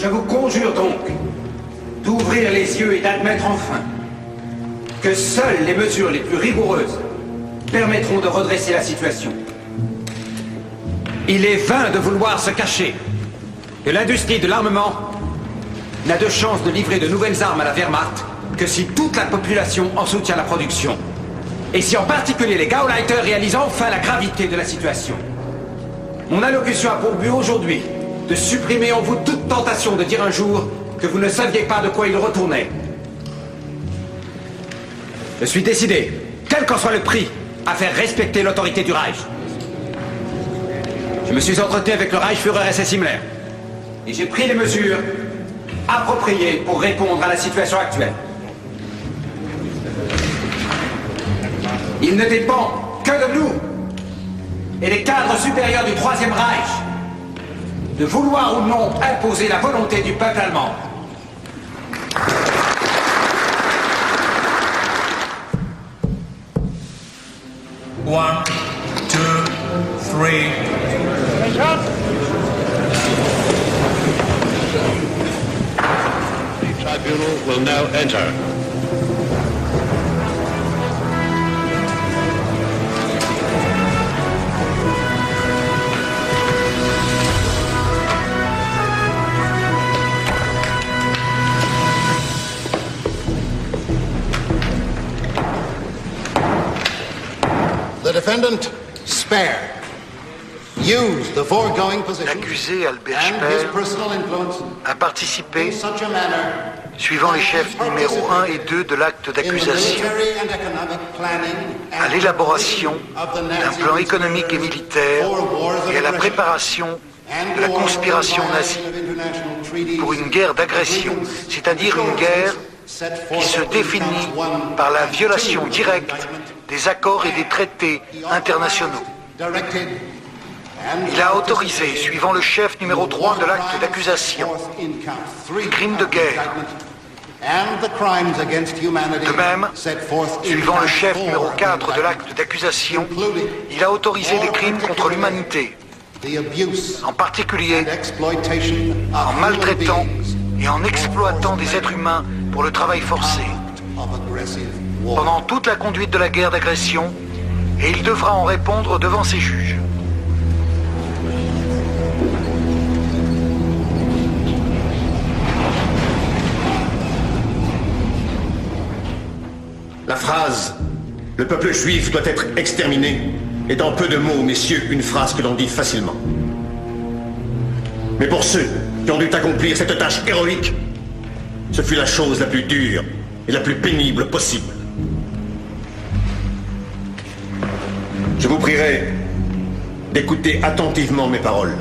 Je vous conjure donc d'ouvrir les yeux et d'admettre enfin que seules les mesures les plus rigoureuses permettront de redresser la situation. Il est vain de vouloir se cacher que l'industrie de l'armement n'a de chance de livrer de nouvelles armes à la Wehrmacht que si toute la population en soutient la production. Et si en particulier les Gauleiter réalisent enfin la gravité de la situation. Mon allocution a pour but aujourd'hui de supprimer en vous toute tentation de dire un jour que vous ne saviez pas de quoi il retournait. Je suis décidé, quel qu'en soit le prix, à faire respecter l'autorité du Reich. Je me suis entretenu avec le Reichsführer SS Himmler et j'ai pris les mesures appropriées pour répondre à la situation actuelle. Il ne dépend que de nous et des cadres supérieurs du Troisième Reich de vouloir ou non imposer la volonté du peuple allemand. One, two, three. The tribunal will now enter. L'accusé Albert Speer a participé, suivant les chefs numéro 1 et 2 de l'acte d'accusation, à l'élaboration d'un plan économique et militaire et à la préparation de la conspiration nazie pour une guerre d'agression, c'est-à-dire une guerre qui se définit par la violation directe des accords et des traités internationaux. Il a autorisé, suivant le chef numéro 3 de l'acte d'accusation, les crimes de guerre. De même, suivant le chef numéro 4 de l'acte d'accusation, il a autorisé des crimes contre l'humanité, en particulier en maltraitant et en exploitant des êtres humains pour le travail forcé. Pendant toute la conduite de la guerre d'agression, et il devra en répondre devant ses juges. La phrase « Le peuple juif doit être exterminé » est en peu de mots, messieurs, une phrase que l'on dit facilement. Mais pour ceux qui ont dû accomplir cette tâche héroïque, ce fut la chose la plus dure et la plus pénible possible. Je vous prierai d'écouter attentivement mes paroles,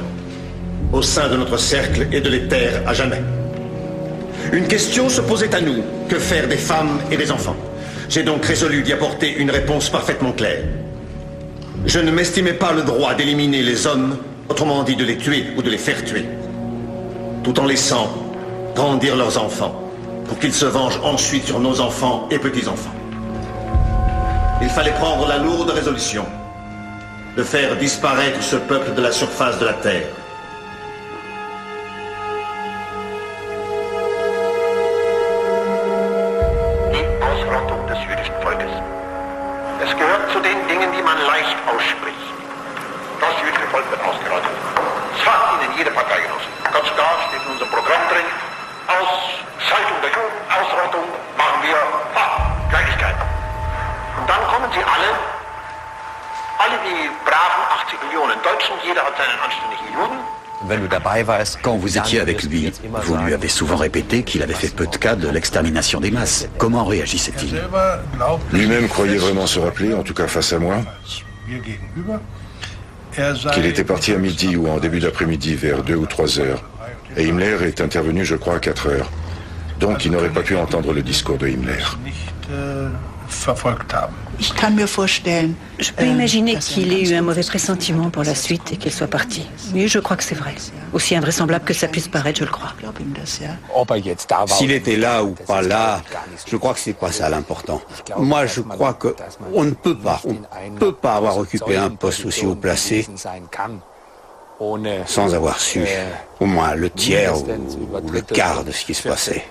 au sein de notre cercle et de les taire à jamais. Une question se posait à nous, que faire des femmes et des enfants? J'ai donc résolu d'y apporter une réponse parfaitement claire. Je ne m'estimais pas le droit d'éliminer les hommes, autrement dit de les tuer ou de les faire tuer, tout en laissant grandir leurs enfants, pour qu'ils se vengent ensuite sur nos enfants et petits-enfants. Il fallait prendre la lourde résolution de faire disparaître ce peuple de la surface de la terre. Die Ausrottung des jüdischen Volkes. Es gehört zu den Dingen, die man leicht ausspricht. Das jüdische Volk wird ausgerottet. Das sagt Ihnen jede Parteigenosse. Ganz klar steht in unserem Programm drin, Ausschaltung der Juden, Ausrottung machen wir, Kleinigkeit. Und dann kommen sie alle die braven 80 Millionen Deutschen, jeder hat seinen anständigen Juden. Quand vous étiez avec lui, vous lui avez souvent répété qu'il avait fait peu de cas de l'extermination des masses. Comment réagissait-il? Lui-même croyait vraiment se rappeler, en tout cas face à moi, qu'il était parti à midi ou en début d'après-midi vers 2 ou 3 heures. Et Himmler est intervenu, je crois, à 4 heures. Donc il n'aurait pas pu entendre le discours de Himmler. Je peux imaginer qu'il ait eu un mauvais pressentiment pour la suite et qu'il soit parti. Mais je crois que c'est vrai. Aussi invraisemblable que ça puisse paraître, je le crois. S'il était là ou pas là, je crois que c'est pas ça l'important. Moi, je crois que on ne peut pas avoir occupé un poste aussi haut placé sans avoir su au moins le tiers ou le quart de ce qui se passait.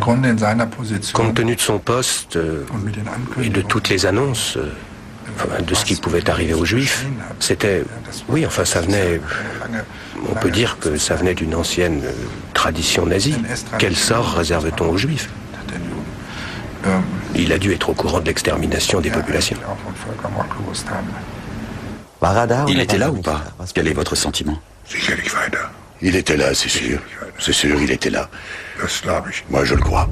Compte tenu de son poste et de toutes les annonces, de ce qui pouvait arriver aux Juifs, c'était... Oui, enfin, ça venait... On peut dire que ça venait d'une ancienne tradition nazie. Quel sort réserve-t-on aux Juifs? Il a dû être au courant de l'extermination des populations. Il était là ou pas? Quel est votre sentiment? Il était là, c'est sûr. C'est sûr, il était là. Moi, je le crois.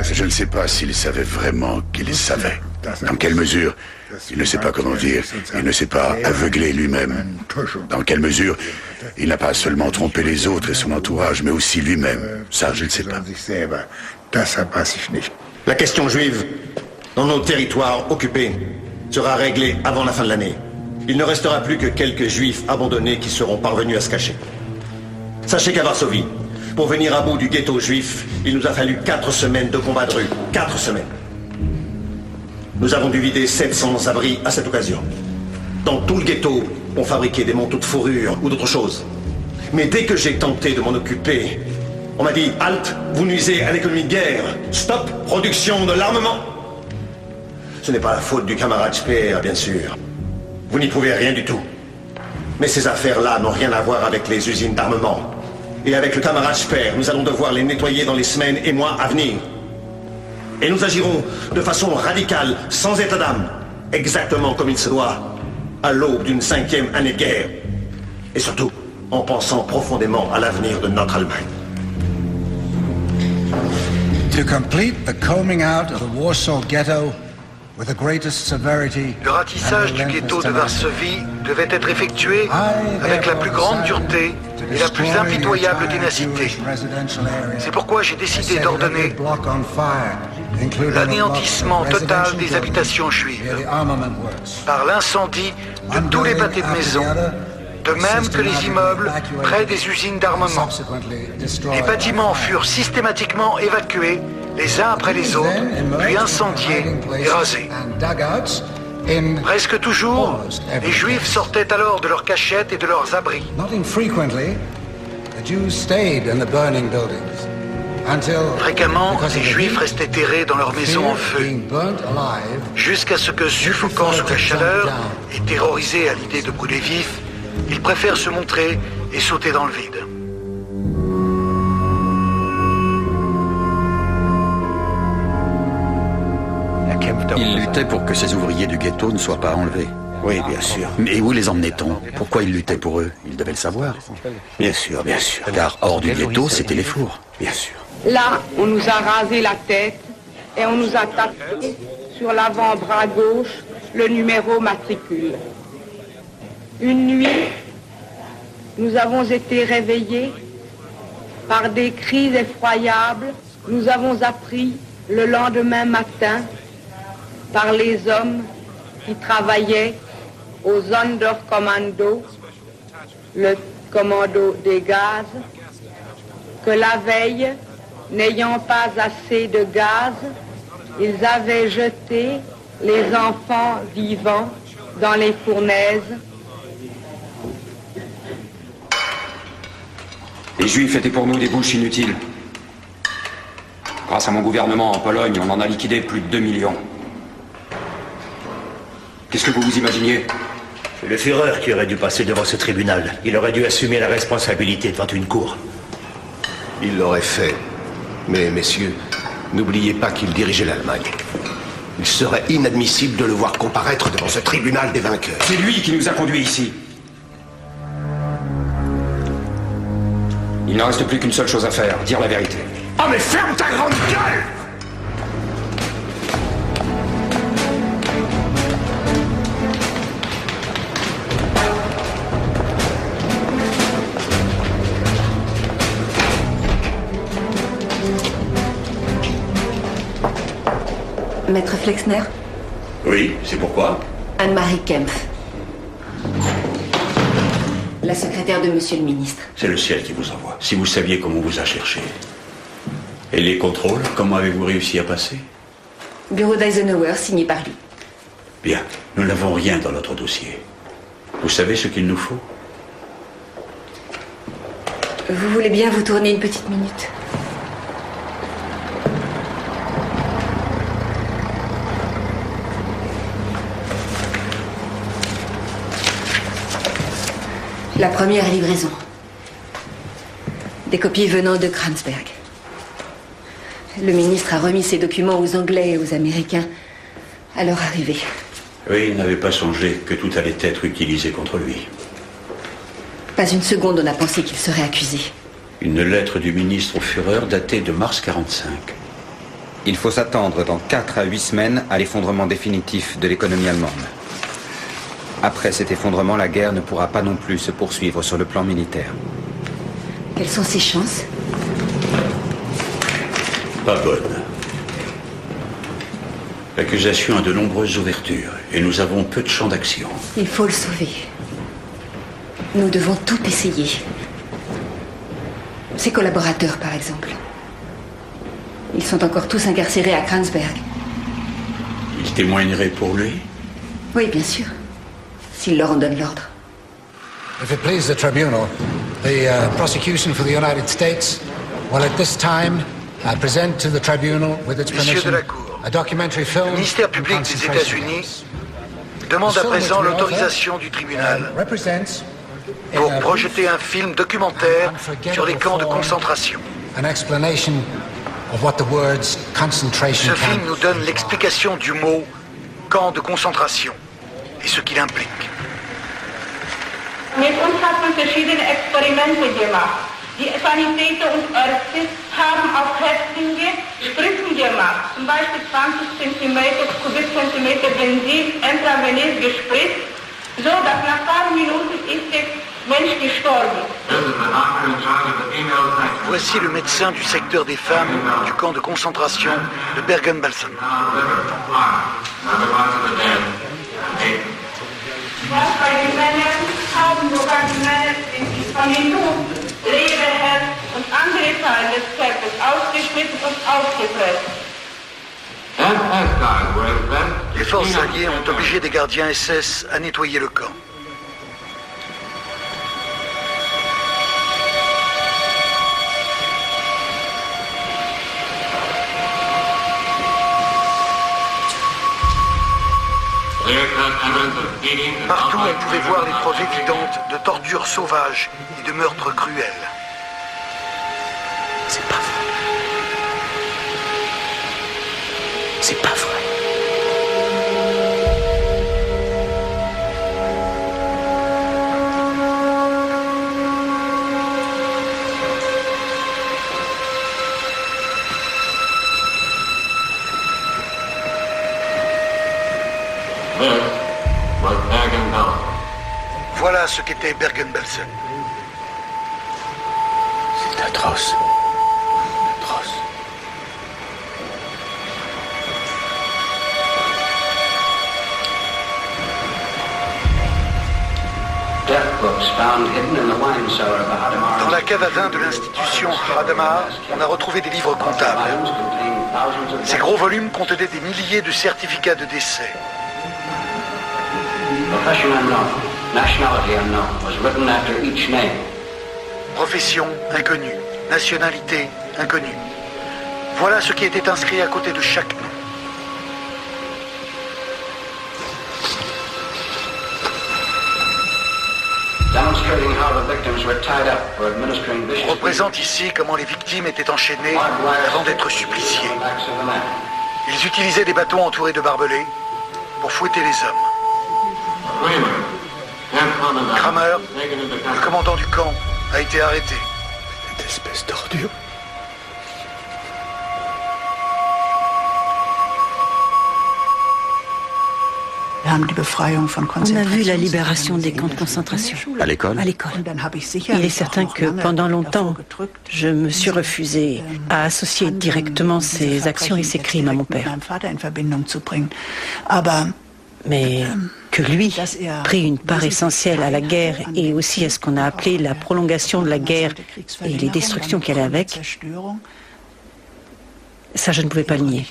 Je ne sais pas s'il savait vraiment qu'il savait. Dans quelle mesure? Il ne sait pas comment dire. Il ne s'est pas aveuglé lui-même. Dans quelle mesure? Il n'a pas seulement trompé les autres et son entourage, mais aussi lui-même. Ça, je ne sais pas. La question juive, dans nos territoires occupés, sera réglée avant la fin de l'année. Il ne restera plus que quelques juifs abandonnés qui seront parvenus à se cacher. Sachez qu'à Varsovie, pour venir à bout du ghetto juif, il nous a fallu 4 semaines de combat de rue. 4 semaines. Nous avons dû vider 700 abris à cette occasion. Dans tout le ghetto, on fabriquait des manteaux de fourrure ou d'autres choses. Mais dès que j'ai tenté de m'en occuper, on m'a dit « Halte, vous nuisez à l'économie de guerre. Stop, production de l'armement !» Ce n'est pas la faute du camarade Speer, bien sûr. Vous n'y pouvez rien du tout. Mais ces affaires-là n'ont rien à voir avec les usines d'armement. Et avec le camarade Speer, nous allons devoir les nettoyer dans les semaines et mois à venir. Et nous agirons de façon radicale, sans état d'âme, exactement comme il se doit, à l'aube d'une 5e année de guerre. Et surtout, en pensant profondément à l'avenir de notre Allemagne. To complete the combing out of the Warsaw Ghetto with the greatest severity. Le ratissage du ghetto de Varsovie devait être effectué avec la plus grande dureté et la plus impitoyable ténacité. C'est pourquoi j'ai décidé d'ordonner l'anéantissement total des habitations juives par l'incendie de tous les pâtés de maisons, de même que les immeubles près des usines d'armement. Les bâtiments furent systématiquement évacués les uns après les autres, puis incendiés et rasés. Presque toujours, les Juifs sortaient alors de leurs cachettes et de leurs abris. Fréquemment, les Juifs restaient terrés dans leurs maisons en feu, jusqu'à ce que, suffocants sous la chaleur et terrorisés à l'idée de brûler vifs, ils préfèrent se montrer et sauter dans le vide. Il luttait pour que ces ouvriers du ghetto ne soient pas enlevés. Oui, bien sûr. Mais où les emmenait-on? Pourquoi il luttait pour eux? Il devait le savoir. Bien sûr, bien sûr. Car hors du ghetto, c'était les fours. Bien sûr. Là, on nous a rasé la tête et on nous a tapé sur l'avant-bras gauche le numéro matricule. Une nuit, nous avons été réveillés par des cris effroyables. Nous avons appris le lendemain matin par les hommes qui travaillaient au Sonderkommando, le commando des gaz, que la veille, n'ayant pas assez de gaz, ils avaient jeté les enfants vivants dans les fournaises. Les Juifs étaient pour nous des bouches inutiles. Grâce à mon gouvernement en Pologne, on en a liquidé plus de 2 millions. Qu'est-ce que vous vous imaginiez? C'est le Führer qui aurait dû passer devant ce tribunal. Il aurait dû assumer la responsabilité devant une cour. Il l'aurait fait. Mais, messieurs, n'oubliez pas qu'il dirigeait l'Allemagne. Il serait inadmissible de le voir comparaître devant ce tribunal des vainqueurs. C'est lui qui nous a conduits ici. Il ne reste plus qu'une seule chose à faire, dire la vérité. Oh mais ferme ta grande gueule! Maître Flexner? Oui, c'est pourquoi? Anne-Marie Kempf. La secrétaire de Monsieur le Ministre. C'est le ciel qui vous envoie. Si vous saviez comment on vous a cherché. Et les contrôles, comment avez-vous réussi à passer? Bureau d'Eisenhower, signé par lui. Bien, nous n'avons rien dans notre dossier. Vous savez ce qu'il nous faut? Vous voulez bien vous tourner une petite minute? La première livraison. Des copies venant de Kranzberg. Le ministre a remis ces documents aux Anglais et aux Américains à leur arrivée. Oui, il n'avait pas songé que tout allait être utilisé contre lui. Pas une seconde on n'a pensé qu'il serait accusé. Une lettre du ministre au Führer datée de mars 45. Il faut s'attendre dans 4 à 8 semaines à l'effondrement définitif de l'économie allemande. Après cet effondrement, la guerre ne pourra pas non plus se poursuivre sur le plan militaire. Quelles sont ses chances? Pas bonne. L'accusation a de nombreuses ouvertures et nous avons peu de champs d'action. Il faut le sauver. Nous devons tout essayer. Ses collaborateurs, par exemple. Ils sont encore tous incarcérés à Kranzberg. Ils témoigneraient pour lui? Oui, bien sûr. S'il leur en donne l'ordre. If it please the tribunal, the prosecution for the United States will at this time present to the tribunal with its permission a documentary film. Le ministère public des États-Unis demande à présent l'autorisation du tribunal pour projeter un film documentaire sur les camps de concentration. Ce film nous donne l'explication du mot camp de concentration et ce qu'il implique. Mit uns hat man verschiedene Experimente gemacht. Die Sanitäter und Ärzte haben auf Häftlinge Spritzen gemacht. Zum Beispiel 20 cm, Kubikzentimeter Benzin intravenös gespritzt, so dass nach ein paar Minuten ist der Mensch gestorben. Voici le médecin du secteur des femmes du camp de concentration de Bergen-Belsen. Was bei den Männern haben sogar die Männer von den Lungen, Leber, Herz und andere Teile des Körpers ausgeschnitten und aufgepresst. Les forces alliées ont obligé des gardiens SS à nettoyer le camp. Partout, on pouvait voir les preuves évidentes de tortures sauvages et de meurtres cruels. C'est pas vrai. C'est pas vrai. Voilà ce qu'était Bergen-Belsen. C'est atroce. Atroce. Dans la cave à vin de l'institution Hadamar, on a retrouvé des livres comptables. Ces gros volumes contenaient des milliers de certificats de décès. Profession inconnue, nationalité inconnue. Voilà ce qui était inscrit à côté de chaque nom. On représente ici comment les victimes étaient enchaînées avant d'être suppliciées. Ils utilisaient des bâtons entourés de barbelés pour fouetter les hommes. Kramer, le commandant du camp, a été arrêté. Cette espèce d'ordure. On a vu la libération des camps de concentration. À l'école? À l'école. Il est certain que pendant longtemps, je me suis refusée à associer directement ces actions et ces crimes à mon père. Mais que lui prit une part essentielle à la guerre et aussi à ce qu'on a appelé la prolongation de la guerre et les destructions qu'elle a avec, Ça, je ne pouvais pas le nier.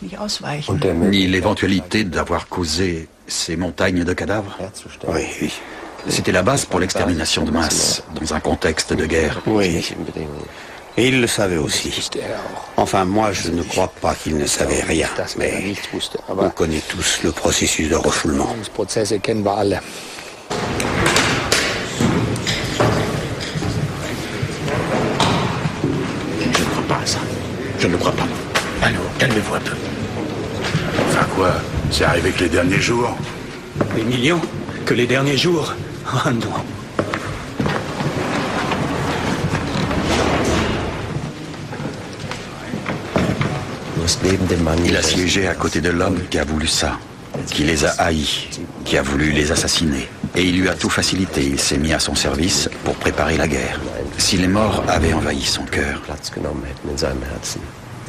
Ni l'éventualité d'avoir causé ces montagnes de cadavres. Oui. C'était la base pour l'extermination de masse, dans un contexte de guerre. Oui. Et il le savait aussi. Enfin, moi, je ne crois pas qu'il ne savait rien, mais on connaît tous le processus de refoulement. Je ne crois pas à ça. Je ne crois pas. Allons, calmez-vous un peu. Enfin quoi? C'est arrivé que les derniers jours? Les millions? Que les derniers jours? Oh non. Il a siégé à côté de l'homme qui a voulu ça, qui les a haïs, qui a voulu les assassiner. Et il lui a tout facilité, il s'est mis à son service pour préparer la guerre. Si les morts avaient envahi son cœur,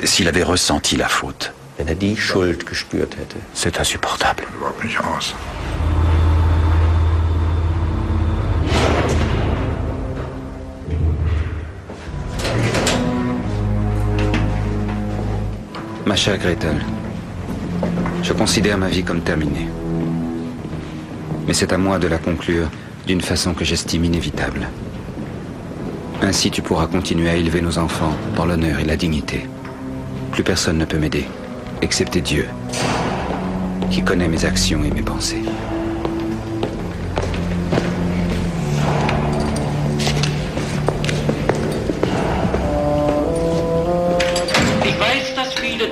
s'il avait ressenti la faute, c'est insupportable. Ma chère Gretel, je considère ma vie comme terminée. Mais c'est à moi de la conclure d'une façon que j'estime inévitable. Ainsi tu pourras continuer à élever nos enfants dans l'honneur et la dignité. Plus personne ne peut m'aider, excepté Dieu, qui connaît mes actions et mes pensées.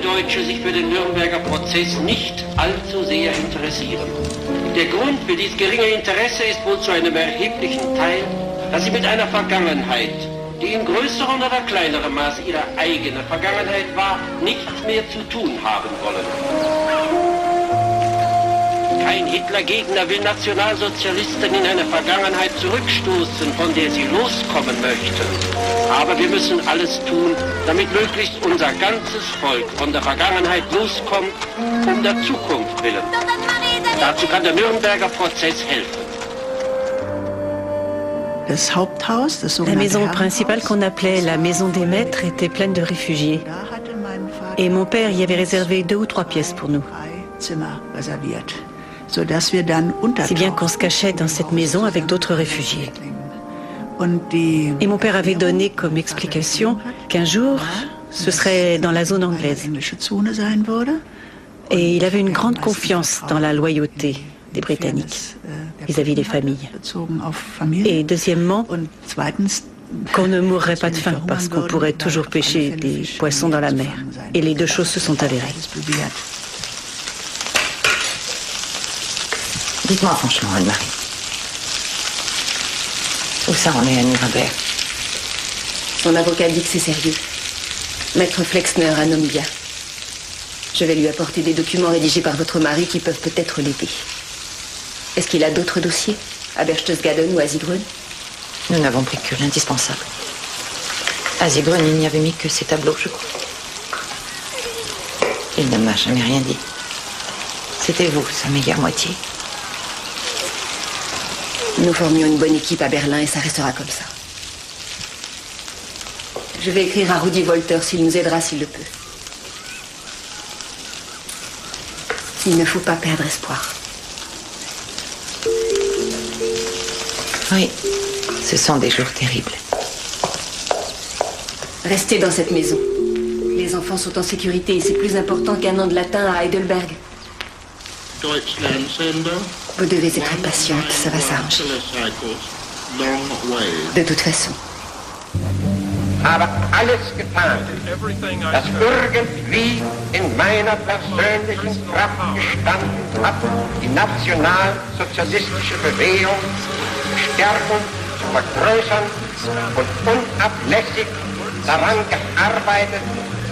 Deutsche sich für den Nürnberger Prozess nicht allzu sehr interessieren. Der Grund für dieses geringe Interesse ist wohl zu einem erheblichen Teil, dass sie mit einer Vergangenheit, die in größerem oder kleinerem Maße ihre eigene Vergangenheit war, nichts mehr zu tun haben wollen. Kein Hitlergegner will Nationalsozialisten in eine Vergangenheit zurückstoßen, von der sie loskommen möchten. Aber wir müssen alles tun, damit möglichst unser ganzes Volk von der Vergangenheit loskommt, um der Zukunft willen. Dazu kann der Nürnberger Prozess helfen. La maison principale qu'on appelait la maison des maîtres était pleine de réfugiés. Et mon père y avait réservé 2 ou 3 pièces pour nous. Si bien qu'on se cachait dans cette maison avec d'autres réfugiés. Et mon père avait donné comme explication qu'un jour, ce serait dans la zone anglaise. Et il avait une grande confiance dans la loyauté des Britanniques vis-à-vis des familles. Et deuxièmement, qu'on ne mourrait pas de faim parce qu'on pourrait toujours pêcher des poissons dans la mer. Et les 2 choses se sont avérées. Dites-moi franchement, Anne-Marie. Où ça en est à Nuremberg? Son avocat dit que c'est sérieux. Maître Flexner, un homme bien. Je vais lui apporter des documents rédigés par votre mari qui peuvent peut-être l'aider. Est-ce qu'il a d'autres dossiers? À Berchtesgaden ou à Zigrun? Nous n'avons pris que l'indispensable. À Zigrun, il n'y avait mis que ces tableaux, je crois. Il ne m'a jamais rien dit. C'était vous, sa meilleure moitié. Nous formions une bonne équipe à Berlin et ça restera comme ça. Je vais écrire à Rudi Wolter s'il nous aidera s'il le peut. Il ne faut pas perdre espoir. Oui, ce sont des jours terribles. Restez dans cette maison. Les enfants sont en sécurité et c'est plus important qu'un an de latin à Heidelberg. Vous devez être patiente, ça va s'arranger. De toute façon. Habe alles getan, das irgendwie in meiner persönlichen Kraft gestanden hat, die nationalsozialistische Bewegung zu stärken, zu vergrößern und unablässig daran gearbeitet,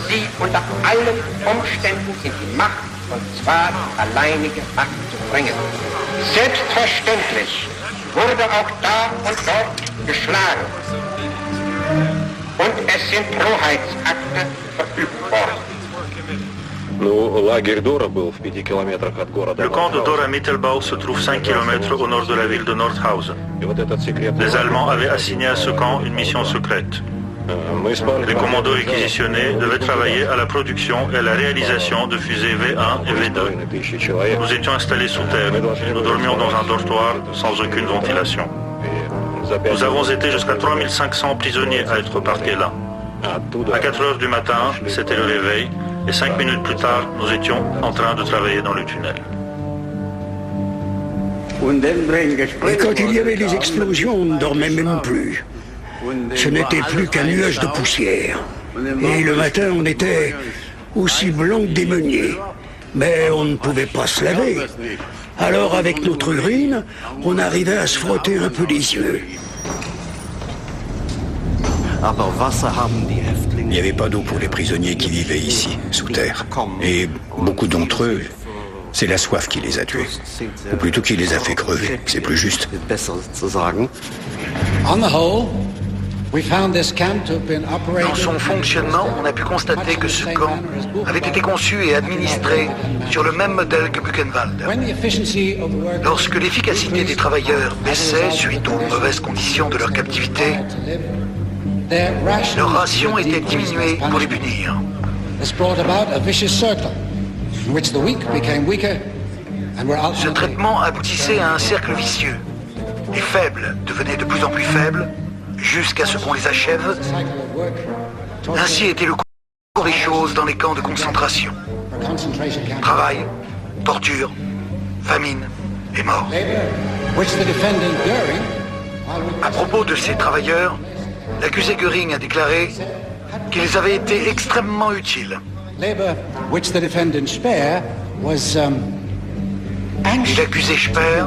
sie unter allen Umständen in die Macht, und zwar die alleinige Macht zu bringen. Selbstverständlich wurde auch da und dort geschlagen. Und es sind Rohheitsakte verübt worden. Le camp de Dora Mittelbau se trouve 5 km au nord de la ville de Nordhausen. Les Allemands avaient assigné à ce camp une mission secrète. Les commandos réquisitionnés devaient travailler à la production et à la réalisation de fusées V1 et V2. Nous étions installés sous terre. Nous dormions dans un dortoir sans aucune ventilation. Nous avons été jusqu'à 3500 prisonniers à être parqués là. À 4 heures du matin, c'était le réveil, et 5 minutes plus tard, nous étions en train de travailler dans le tunnel. Et quand il y avait des explosions, on ne dormait même plus. Ce n'était plus qu'un nuage de poussière. Et le matin, on était aussi blanc que des meuniers. Mais on ne pouvait pas se laver. Alors, avec notre urine, on arrivait à se frotter un peu les yeux. Il n'y avait pas d'eau pour les prisonniers qui vivaient ici, sous terre. Et beaucoup d'entre eux, c'est la soif qui les a tués. Ou plutôt qui les a fait crever, c'est plus juste. Dans son fonctionnement, on a pu constater que ce camp avait été conçu et administré sur le même modèle que Buchenwald. Lorsque l'efficacité des travailleurs baissait suite aux mauvaises conditions de leur captivité, leur ration était diminuée pour les punir. Ce traitement aboutissait à un cercle vicieux. Les faibles devenaient de plus en plus faibles, jusqu'à ce qu'on les achève. Ainsi était le cours des choses dans les camps de concentration. Travail, torture, famine et mort. À propos de ces travailleurs, l'accusé Göring a déclaré qu'ils avaient été extrêmement utiles. Et l'accusé Speer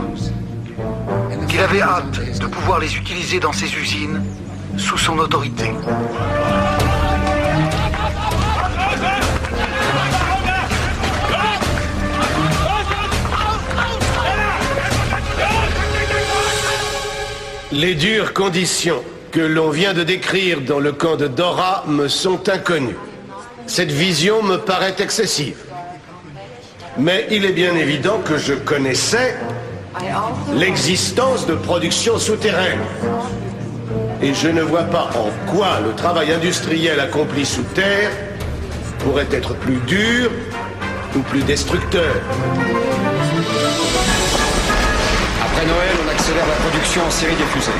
qu'il avait hâte de pouvoir les utiliser dans ses usines sous son autorité. Les dures conditions que l'on vient de décrire dans le camp de Dora me sont inconnues. Cette vision me paraît excessive. Mais il est bien évident que je connaissais l'existence de production souterraine. Et je ne vois pas en quoi le travail industriel accompli sous terre pourrait être plus dur ou plus destructeur. Après Noël, on accélère la production en série des fusées.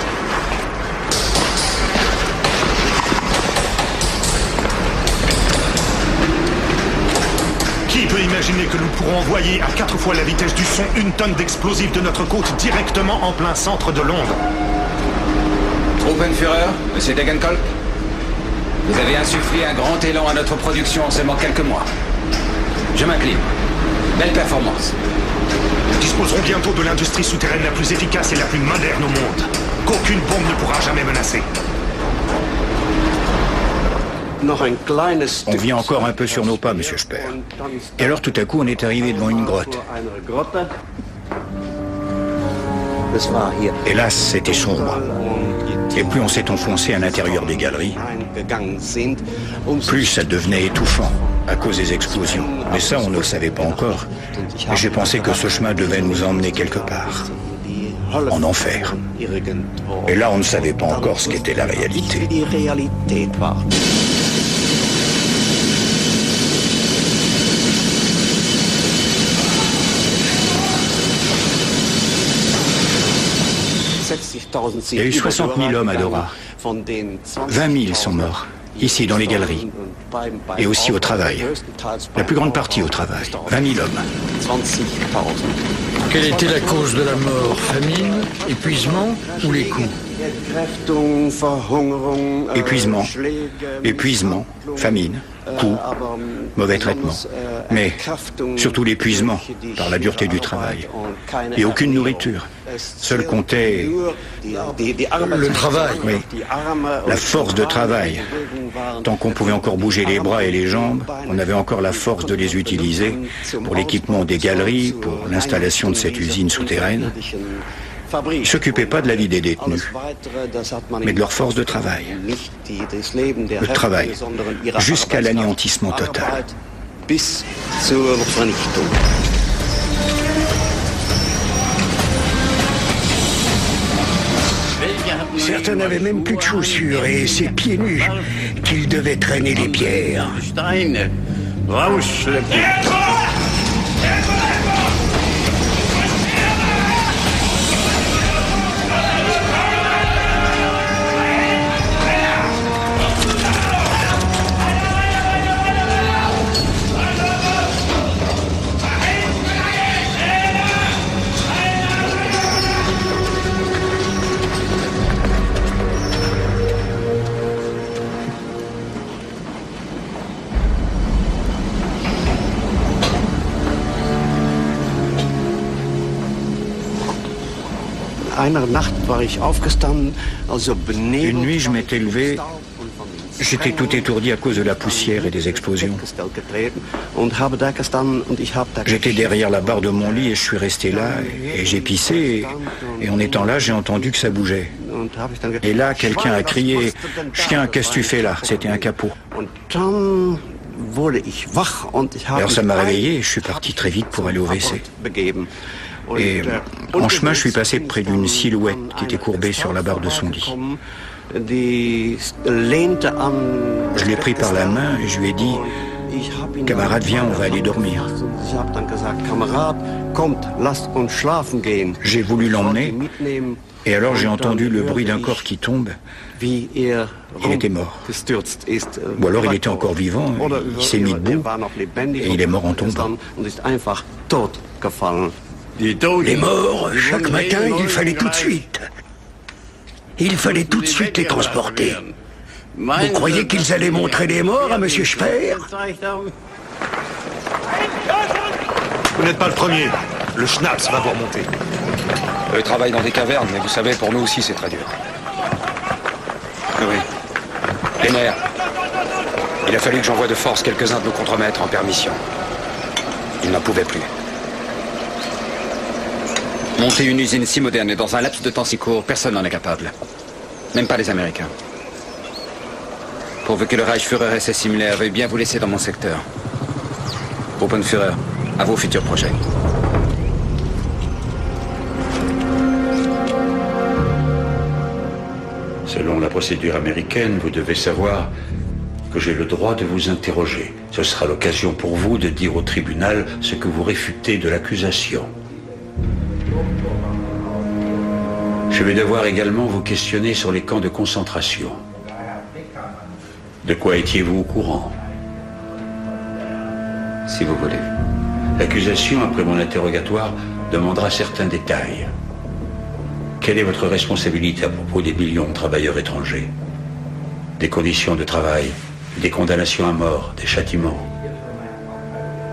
Qui peut imaginer que nous pourrons envoyer à 4 fois la vitesse du son 1 tonne d'explosifs de notre côte directement en plein centre de Londres? Gruppenführer, monsieur Degenkolb, vous avez insufflé un grand élan à notre production en seulement quelques mois. Je m'incline. Belle performance. Nous disposerons bientôt de l'industrie souterraine la plus efficace et la plus moderne au monde, qu'aucune bombe ne pourra jamais menacer. On vient encore un peu sur nos pas, monsieur Speer. Et alors, tout à coup, on est arrivé devant une grotte. Et là, c'était sombre. Et plus on s'est enfoncé à l'intérieur des galeries, plus ça devenait étouffant à cause des explosions. Mais ça, on ne le savait pas encore. Et j'ai pensé que ce chemin devait nous emmener quelque part. En enfer. Et là, on ne savait pas encore ce qu'était la réalité. Il y a eu 60 000 hommes à Dora. 20 000 sont morts, ici dans les galeries, et aussi au travail. La plus grande partie au travail, 20 000 hommes. Quelle était la cause de la mort? Famine, épuisement ou les coups? Épuisement, famine, coups, mauvais traitement. Mais surtout l'épuisement par la dureté du travail. Et aucune nourriture. Seul comptait le travail. Oui, la force de travail. Tant qu'on pouvait encore bouger les bras et les jambes, on avait encore la force de les utiliser pour l'équipement des galeries, pour l'installation de cette usine souterraine. Ils ne s'occupaient pas de la vie des détenus, mais de leur force de travail. Le travail, jusqu'à l'anéantissement total. Certains n'avaient même plus de chaussures et c'est pieds nus qu'ils devaient traîner les pierres. Une nuit, je m'étais levé. J'étais tout étourdi à cause de la poussière et des explosions. J'étais derrière la barre de mon lit et je suis resté là et j'ai pissé et en étant là, j'ai entendu que ça bougeait. Et là, quelqu'un a crié « Chien, qu'est-ce que tu fais là ?» C'était un capot. Alors ça m'a réveillé et je suis parti très vite pour aller au WC. Et en chemin, je suis passé près d'une silhouette qui était courbée sur la barre de son lit. Je l'ai pris par la main et je lui ai dit « Camarade, viens, on va aller dormir ». J'ai voulu l'emmener et alors j'ai entendu le bruit d'un corps qui tombe. Il était mort. Ou alors il était encore vivant, il s'est mis debout et il est mort en tombant. Les morts, chaque matin, il fallait tout de suite. Il fallait tout de suite les transporter. Vous croyez qu'ils allaient montrer les morts à M. Speer? Vous n'êtes pas le premier. Le Schnaps va vous remonter. Eux travaillent dans des cavernes, mais vous savez, pour nous aussi, c'est très dur. Oui. Henner, il a fallu que j'envoie de force quelques-uns de nos contremaîtres en permission. Ils n'en pouvaient plus. Monter une usine si moderne et dans un laps de temps si court, personne n'en est capable. Même pas les Américains. Pourvu que le Reichsführer SS Himmler veuille bien vous laisser dans mon secteur. Openführer, à vos futurs projets. Selon la procédure américaine, vous devez savoir que j'ai le droit de vous interroger. Ce sera l'occasion pour vous de dire au tribunal ce que vous réfutez de l'accusation. Je vais devoir également vous questionner sur les camps de concentration. De quoi étiez-vous au courant? Si vous voulez. L'accusation, après mon interrogatoire, demandera certains détails. Quelle est votre responsabilité à propos des millions de travailleurs étrangers? Des conditions de travail, des condamnations à mort, des châtiments.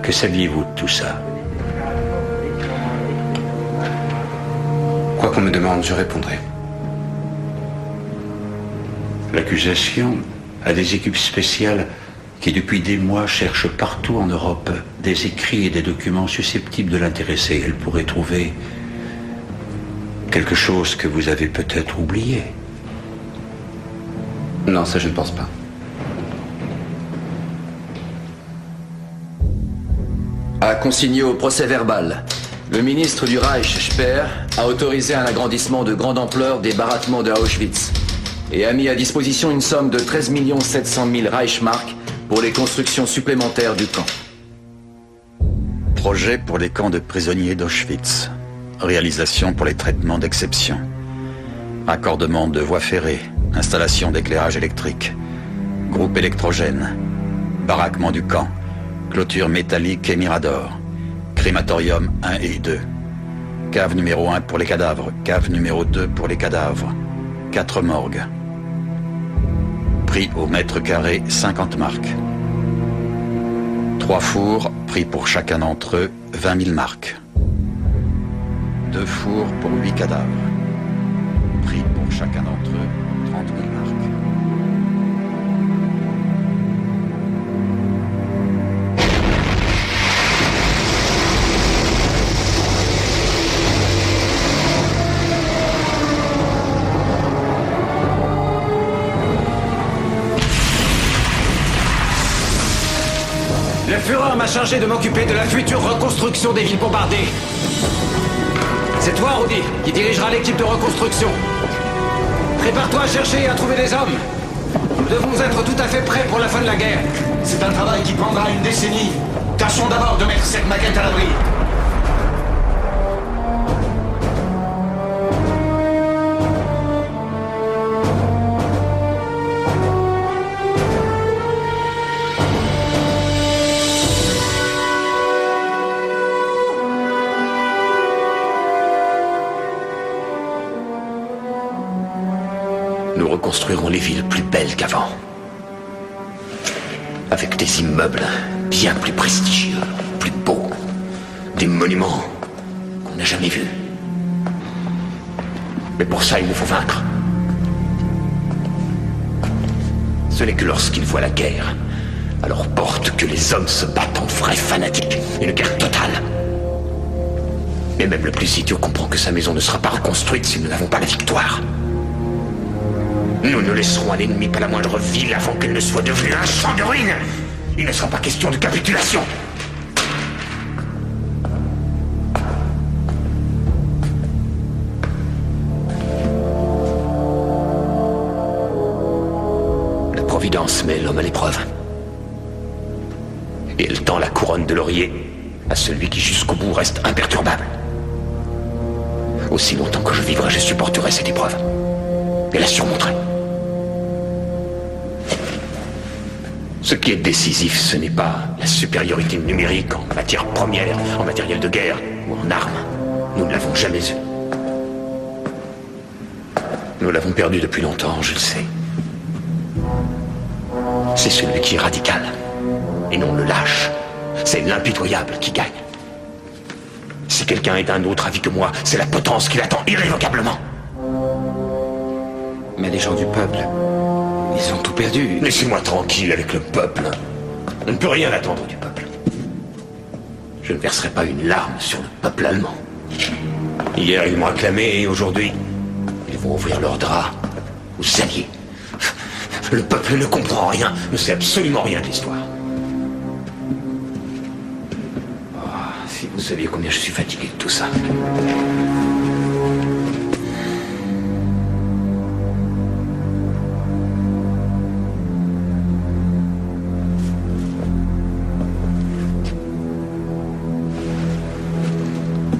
Que saviez-vous de tout ça? Quoi qu'on me demande, je répondrai. L'accusation a des équipes spéciales qui, depuis des mois, cherchent partout en Europe des écrits et des documents susceptibles de l'intéresser. Elle pourrait trouver quelque chose que vous avez peut-être oublié. Non, ça je ne pense pas. À consigner au procès verbal. Le ministre du Reich, Speer, a autorisé un agrandissement de grande ampleur des baraquements de Auschwitz et a mis à disposition une somme de 13 700 000 Reichsmark pour les constructions supplémentaires du camp. Projet pour les camps de prisonniers d'Auschwitz. Réalisation pour les traitements d'exception. Raccordement de voies ferrées. Installation d'éclairage électrique. Groupe électrogène. Baraquement du camp. Clôture métallique et mirador. Crématorium 1 et 2. Cave numéro 1 pour les cadavres. Cave numéro 2 pour les cadavres. 4 morgues. Prix au mètre carré 50 marks. 3 fours, prix pour chacun d'entre eux 20 000 marks. 2 fours pour 8 cadavres. Prix pour chacun d'entre eux 30 000 marks. Le Führer m'a chargé de m'occuper de la future reconstruction des villes bombardées. C'est toi, Rudi, qui dirigera l'équipe de reconstruction. Prépare-toi à chercher et à trouver des hommes. Nous devons être tout à fait prêts pour la fin de la guerre. C'est un travail qui prendra une décennie. Tâchons d'abord de mettre cette maquette à l'abri. Nous reconstruirons les villes plus belles qu'avant. Avec des immeubles bien plus prestigieux, plus beaux. Des monuments qu'on n'a jamais vus. Mais pour ça, il nous faut vaincre. Ce n'est que lorsqu'ils voient la guerre, à leur porte, que les hommes se battent en vrais fanatiques. Une guerre totale. Mais même le plus idiot comprend que sa maison ne sera pas reconstruite si nous n'avons pas la victoire. Nous ne laisserons à l'ennemi pas la moindre ville avant qu'elle ne soit devenue un champ de ruines. Il ne sera pas question de capitulation. La Providence met l'homme à l'épreuve. Et elle tend la couronne de laurier à celui qui jusqu'au bout reste imperturbable. Aussi longtemps que je vivrai, je supporterai cette épreuve. Et la surmonterai. Ce qui est décisif, ce n'est pas la supériorité numérique en matière première, en matériel de guerre ou en armes. Nous ne l'avons jamais eu. Nous l'avons perdu depuis longtemps, je le sais. C'est celui qui est radical, et non le lâche. C'est l'impitoyable qui gagne. Si quelqu'un est d'un autre avis que moi, c'est la potence qui l'attend irrévocablement. Mais les gens du peuple, ils ont tout perdu. Laissez-moi tranquille avec le peuple. On ne peut rien attendre du peuple. Je ne verserai pas une larme sur le peuple allemand. Hier, ils m'ont acclamé et aujourd'hui, ils vont ouvrir leurs draps aux alliés. Le peuple ne comprend rien, ne sait absolument rien de l'histoire. Oh, si vous saviez combien je suis fatigué de tout ça.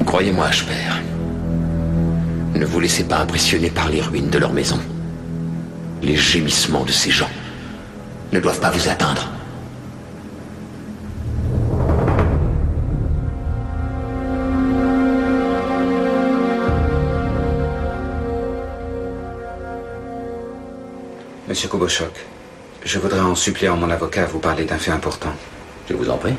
Croyez-moi, Speer, ne vous laissez pas impressionner par les ruines de leur maison. Les gémissements de ces gens ne doivent pas vous atteindre. Monsieur Kobochok, je voudrais en suppléant mon avocat vous parler d'un fait important. Je vous en prie.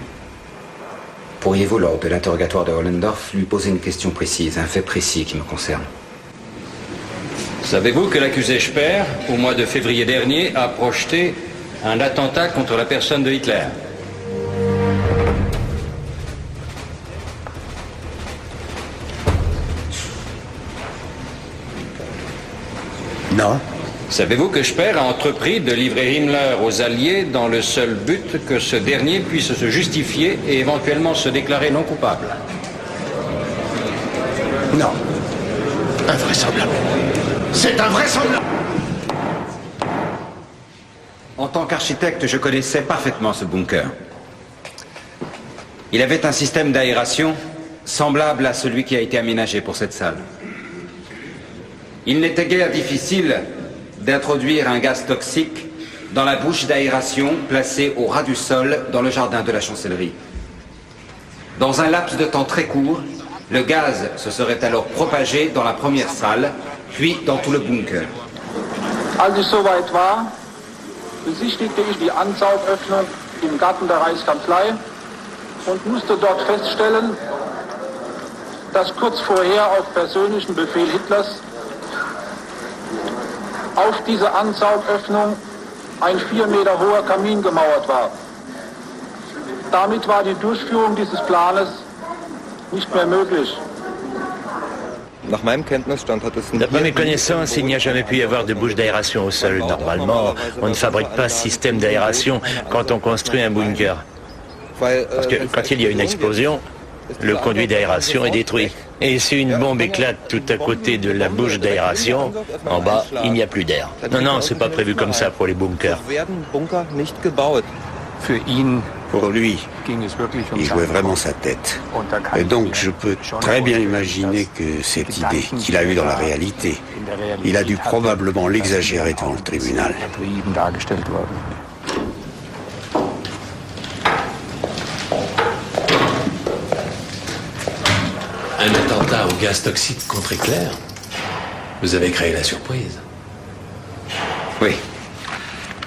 Pourriez-vous, lors de l'interrogatoire de Hollendorf, lui poser une question précise, un fait précis qui me concerne? Savez-vous que l'accusé Speer, au mois de février dernier, a projeté un attentat contre la personne de Hitler? Non. Savez-vous que Speer a entrepris de livrer Himmler aux Alliés dans le seul but que ce dernier puisse se justifier et éventuellement se déclarer non coupable? Non. Invraisemblable. C'est invraisemblable. En tant qu'architecte, je connaissais parfaitement ce bunker. Il avait un système d'aération semblable à celui qui a été aménagé pour cette salle. Il n'était guère difficile d'introduire un gaz toxique dans la bouche d'aération placée au ras du sol dans le jardin de la chancellerie. Dans un laps de temps très court, le gaz se serait alors propagé dans la première salle, puis dans tout le bunker. Als ich soweit war, besichtigte ich die Ansaugöffnung im Garten der Reichskanzlei und musste dort feststellen, dass kurz vorher auf persönlichen Befehl Hitlers auf diese Ansaugöffnung ein 4 Meter hoher Kamin gemauert war. Damit war die Durchführung dieses Planes nicht mehr möglich. D'après mes connaissances, il n'y a jamais pu y avoir de bouche d'aération au sol. Normalement, on ne fabrique pas ce système d'aération quand on construit un bunker. Parce que quand il y a une explosion, le conduit d'aération est détruit. Et si une bombe éclate tout à côté de la bouche d'aération, en bas, il n'y a plus d'air. Non, c'est pas prévu comme ça pour les bunkers. Pour lui, il jouait vraiment sa tête. Et donc je peux très bien imaginer que cette idée qu'il a eue dans la réalité, il a dû probablement l'exagérer devant le tribunal. Un attentat au gaz toxique contre Éclair. Vous avez créé la surprise. Oui.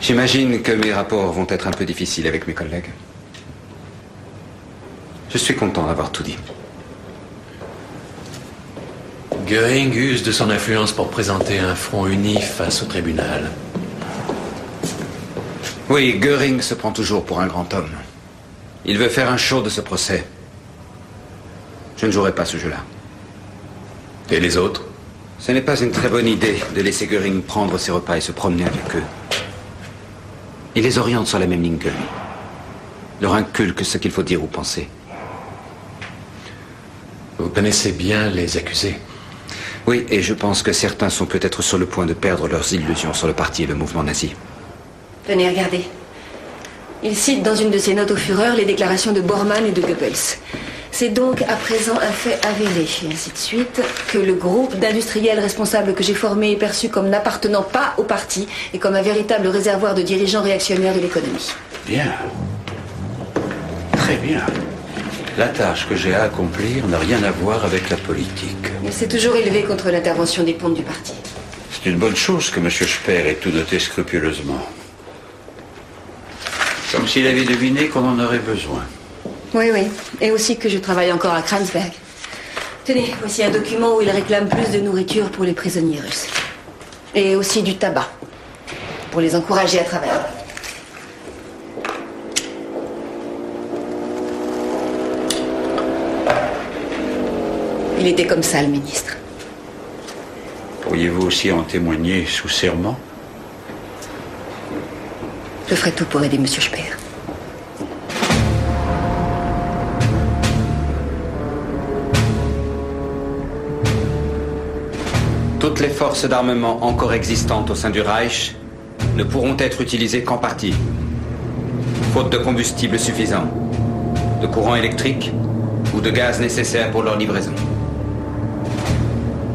J'imagine que mes rapports vont être un peu difficiles avec mes collègues. Je suis content d'avoir tout dit. Göring use de son influence pour présenter un front uni face au tribunal. Oui, Göring se prend toujours pour un grand homme. Il veut faire un show de ce procès. Je ne jouerai pas ce jeu-là. Et les autres? Ce n'est pas une très bonne idée de laisser Göring prendre ses repas et se promener avec eux. Il les oriente sur la même ligne que lui. Leur inculque ce qu'il faut dire ou penser. Vous connaissez bien les accusés? Oui, et je pense que certains sont peut-être sur le point de perdre leurs illusions sur le parti et le mouvement nazi. Venez, regardez. Il cite dans une de ses notes au Führer les déclarations de Bormann et de Goebbels. C'est donc à présent un fait avéré, et ainsi de suite, que le groupe d'industriels responsables que j'ai formé est perçu comme n'appartenant pas au parti et comme un véritable réservoir de dirigeants réactionnaires de l'économie. Bien. Très bien. La tâche que j'ai à accomplir n'a rien à voir avec la politique. Il s'est toujours élevé contre l'intervention des pontes du parti. C'est une bonne chose que M. Speer ait tout noté scrupuleusement. Comme s'il avait deviné qu'on en aurait besoin. Oui, oui. Et aussi que je travaille encore à Kranzberg. Tenez, voici un document où il réclame plus de nourriture pour les prisonniers russes. Et aussi du tabac. Pour les encourager à travailler. Il était comme ça, le ministre. Pourriez-vous aussi en témoigner sous serment? Je ferai tout pour aider M. Speer. Toutes les forces d'armement encore existantes au sein du Reich ne pourront être utilisées qu'en partie. Faute de combustible suffisant, de courant électrique ou de gaz nécessaire pour leur livraison.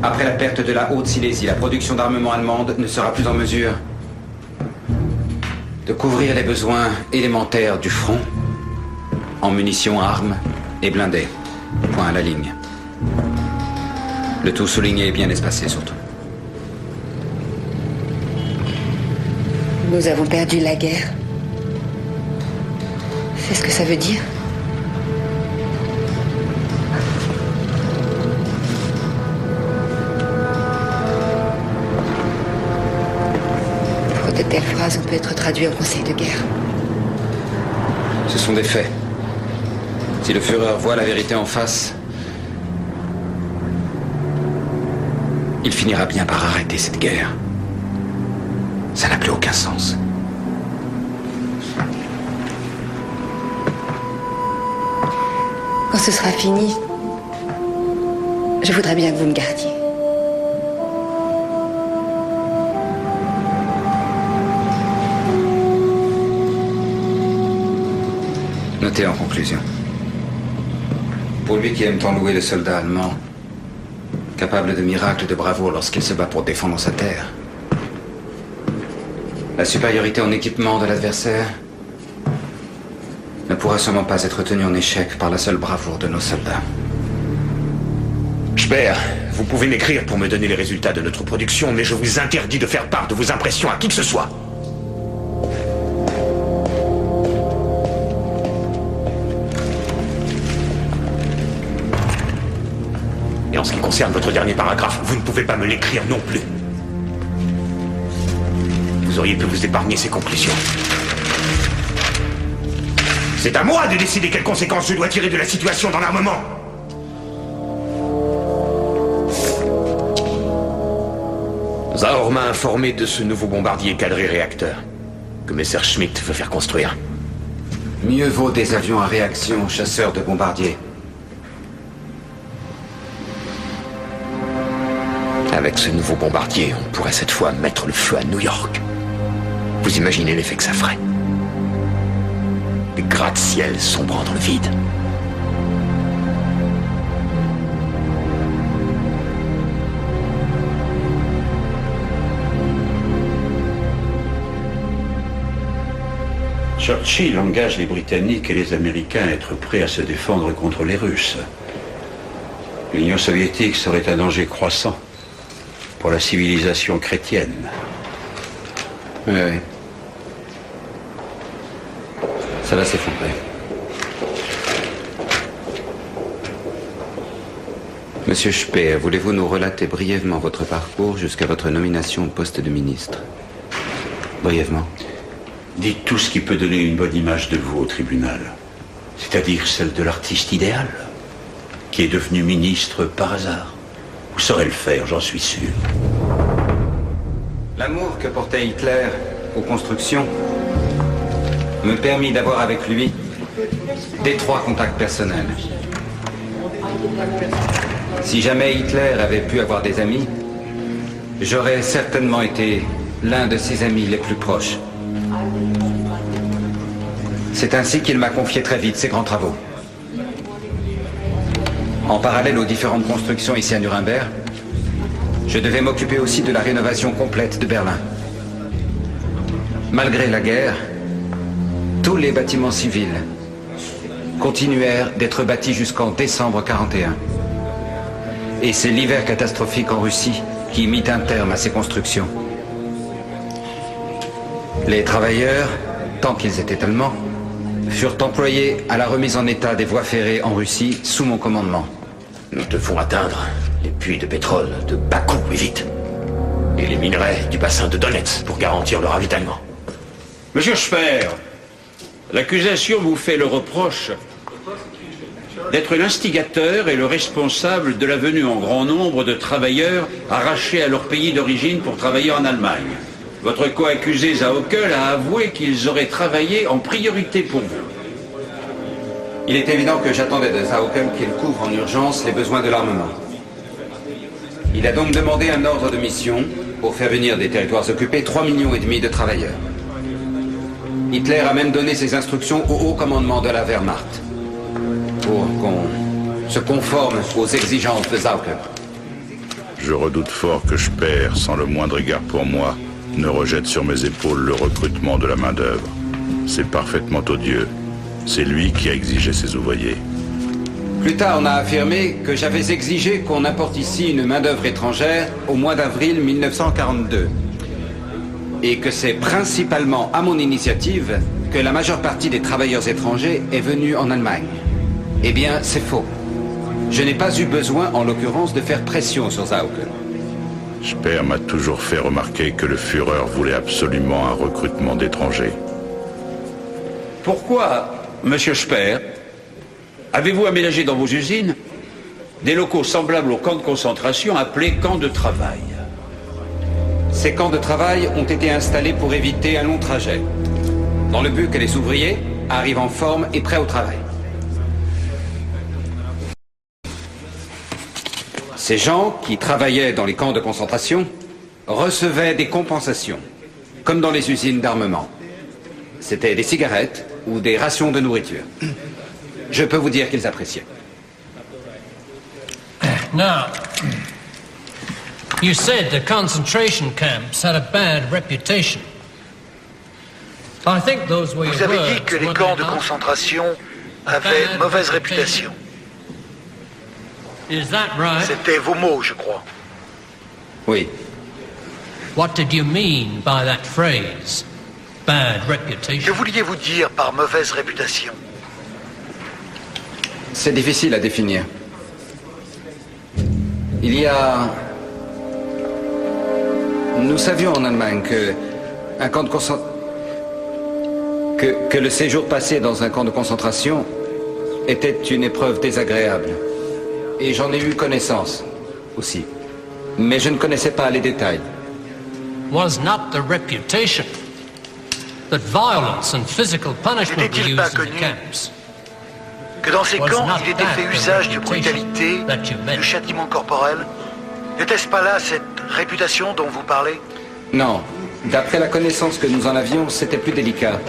Après la perte de la Haute-Silésie, la production d'armement allemande ne sera plus en mesure de couvrir les besoins élémentaires du front en munitions, armes et blindés. Point à la ligne. Le tout souligné et bien espacé surtout. Nous avons perdu la guerre. C'est ce que ça veut dire? Pour de telles phrases, on peut être traduit au conseil de guerre. Ce sont des faits. Si le Führer voit la vérité en face, il finira bien par arrêter cette guerre. Ça n'a plus aucun sens. Quand ce sera fini, je voudrais bien que vous me gardiez. Notez en conclusion. Pour lui qui aime tant louer le soldat allemand, capable de miracles de bravoure lorsqu'il se bat pour défendre sa terre, la supériorité en équipement de l'adversaire ne pourra sûrement pas être tenue en échec par la seule bravoure de nos soldats. Speer, vous pouvez m'écrire pour me donner les résultats de notre production, mais je vous interdis de faire part de vos impressions à qui que ce soit. Et en ce qui concerne votre dernier paragraphe, vous ne pouvez pas me l'écrire non plus. Vous auriez pu vous épargner ces conclusions. C'est à moi de décider quelles conséquences je dois tirer de la situation dans l'armement. Zauer m'a informé de ce nouveau bombardier quadri-réacteur que Messerschmitt veut faire construire. Mieux vaut des avions à réaction chasseurs de bombardiers. Avec ce nouveau bombardier, on pourrait cette fois mettre le feu à New York. Vous imaginez l'effet que ça ferait? Des gratte-ciel sombrant dans le vide. Churchill engage les Britanniques et les Américains à être prêts à se défendre contre les Russes. L'Union soviétique serait un danger croissant pour la civilisation chrétienne. Oui, oui. Ça va s'effondrer. Monsieur Speer, voulez-vous nous relater brièvement votre parcours jusqu'à votre nomination au poste de ministre? Brièvement. Dites tout ce qui peut donner une bonne image de vous au tribunal. C'est-à-dire celle de l'artiste idéal, qui est devenu ministre par hasard. Vous saurez le faire, j'en suis sûr. L'amour que portait Hitler aux constructions me permit d'avoir avec lui d'étroits contacts personnels. Si jamais Hitler avait pu avoir des amis, j'aurais certainement été l'un de ses amis les plus proches. C'est ainsi qu'il m'a confié très vite ses grands travaux. En parallèle aux différentes constructions ici à Nuremberg, je devais m'occuper aussi de la rénovation complète de Berlin. Malgré la guerre, tous les bâtiments civils continuèrent d'être bâtis jusqu'en décembre 1941. Et c'est l'hiver catastrophique en Russie qui mit un terme à ces constructions. Les travailleurs, tant qu'ils étaient allemands, furent employés à la remise en état des voies ferrées en Russie sous mon commandement. Nous devons atteindre les puits de pétrole de Bakou et vite. Et les minerais du bassin de Donetsk pour garantir le ravitaillement. Monsieur Speer, l'accusation vous fait le reproche d'être l'instigateur et le responsable de la venue en grand nombre de travailleurs arrachés à leur pays d'origine pour travailler en Allemagne. Votre co-accusé Zaukel a avoué qu'ils auraient travaillé en priorité pour vous. Il est évident que j'attendais de Zaukel qu'il couvre en urgence les besoins de l'armement. Il a donc demandé un ordre de mission pour faire venir des territoires occupés 3,5 millions de travailleurs. Hitler a même donné ses instructions au haut commandement de la Wehrmacht pour qu'on se conforme aux exigences de Zaukel. Je redoute fort que Speer, sans le moindre égard pour moi, ne rejette sur mes épaules le recrutement de la main-d'œuvre. C'est parfaitement odieux. C'est lui qui a exigé ses ouvriers. Plus tard, on a affirmé que j'avais exigé qu'on importe ici une main-d'œuvre étrangère au mois d'avril 1942. Et que c'est principalement à mon initiative que la majeure partie des travailleurs étrangers est venue en Allemagne. Eh bien, c'est faux. Je n'ai pas eu besoin, en l'occurrence, de faire pression sur Zaukel. Speer m'a toujours fait remarquer que le Führer voulait absolument un recrutement d'étrangers. Pourquoi, monsieur Speer, avez-vous aménagé dans vos usines des locaux semblables aux camps de concentration appelés camps de travail? Ces camps de travail ont été installés pour éviter un long trajet, dans le but que les ouvriers arrivent en forme et prêts au travail. Ces gens qui travaillaient dans les camps de concentration recevaient des compensations, comme dans les usines d'armement. C'était des cigarettes ou des rations de nourriture. Je peux vous dire qu'ils appréciaient. Now, you said the concentration camps had a bad reputation. I think those were your Vous avez words, dit que les weren't camps they de not? concentration avaient mauvaise réputation. Is that right? C'était vos mots, je crois. Oui. What did you mean by that phrase? Bad reputation. Que vouliez-vous dire par mauvaise réputation? C'est difficile à définir. Il y a... Nous savions en Allemagne que un camp de concentration... que le séjour passé dans un camp de concentration était une épreuve désagréable. Et j'en ai eu connaissance aussi. Mais je ne connaissais pas les détails. Was not the reputation that violence and physical punishment were used in the camps? Que dans ces camps, il était fait usage de brutalité, de châtiment corporel. N'était-ce pas là cette réputation dont vous parlez? Non. D'après la connaissance que nous en avions, c'était plus délicat.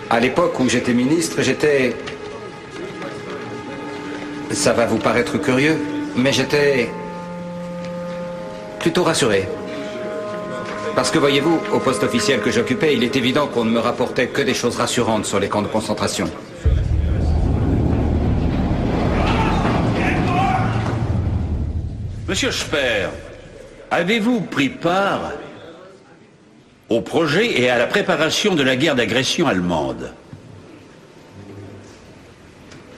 À l'époque où j'étais ministre, j'étais... Ça va vous paraître curieux, mais j'étais... plutôt rassuré. Parce que voyez-vous, au poste officiel que j'occupais, il est évident qu'on ne me rapportait que des choses rassurantes sur les camps de concentration. Monsieur Speer, avez-vous pris part au projet et à la préparation de la guerre d'agression allemande?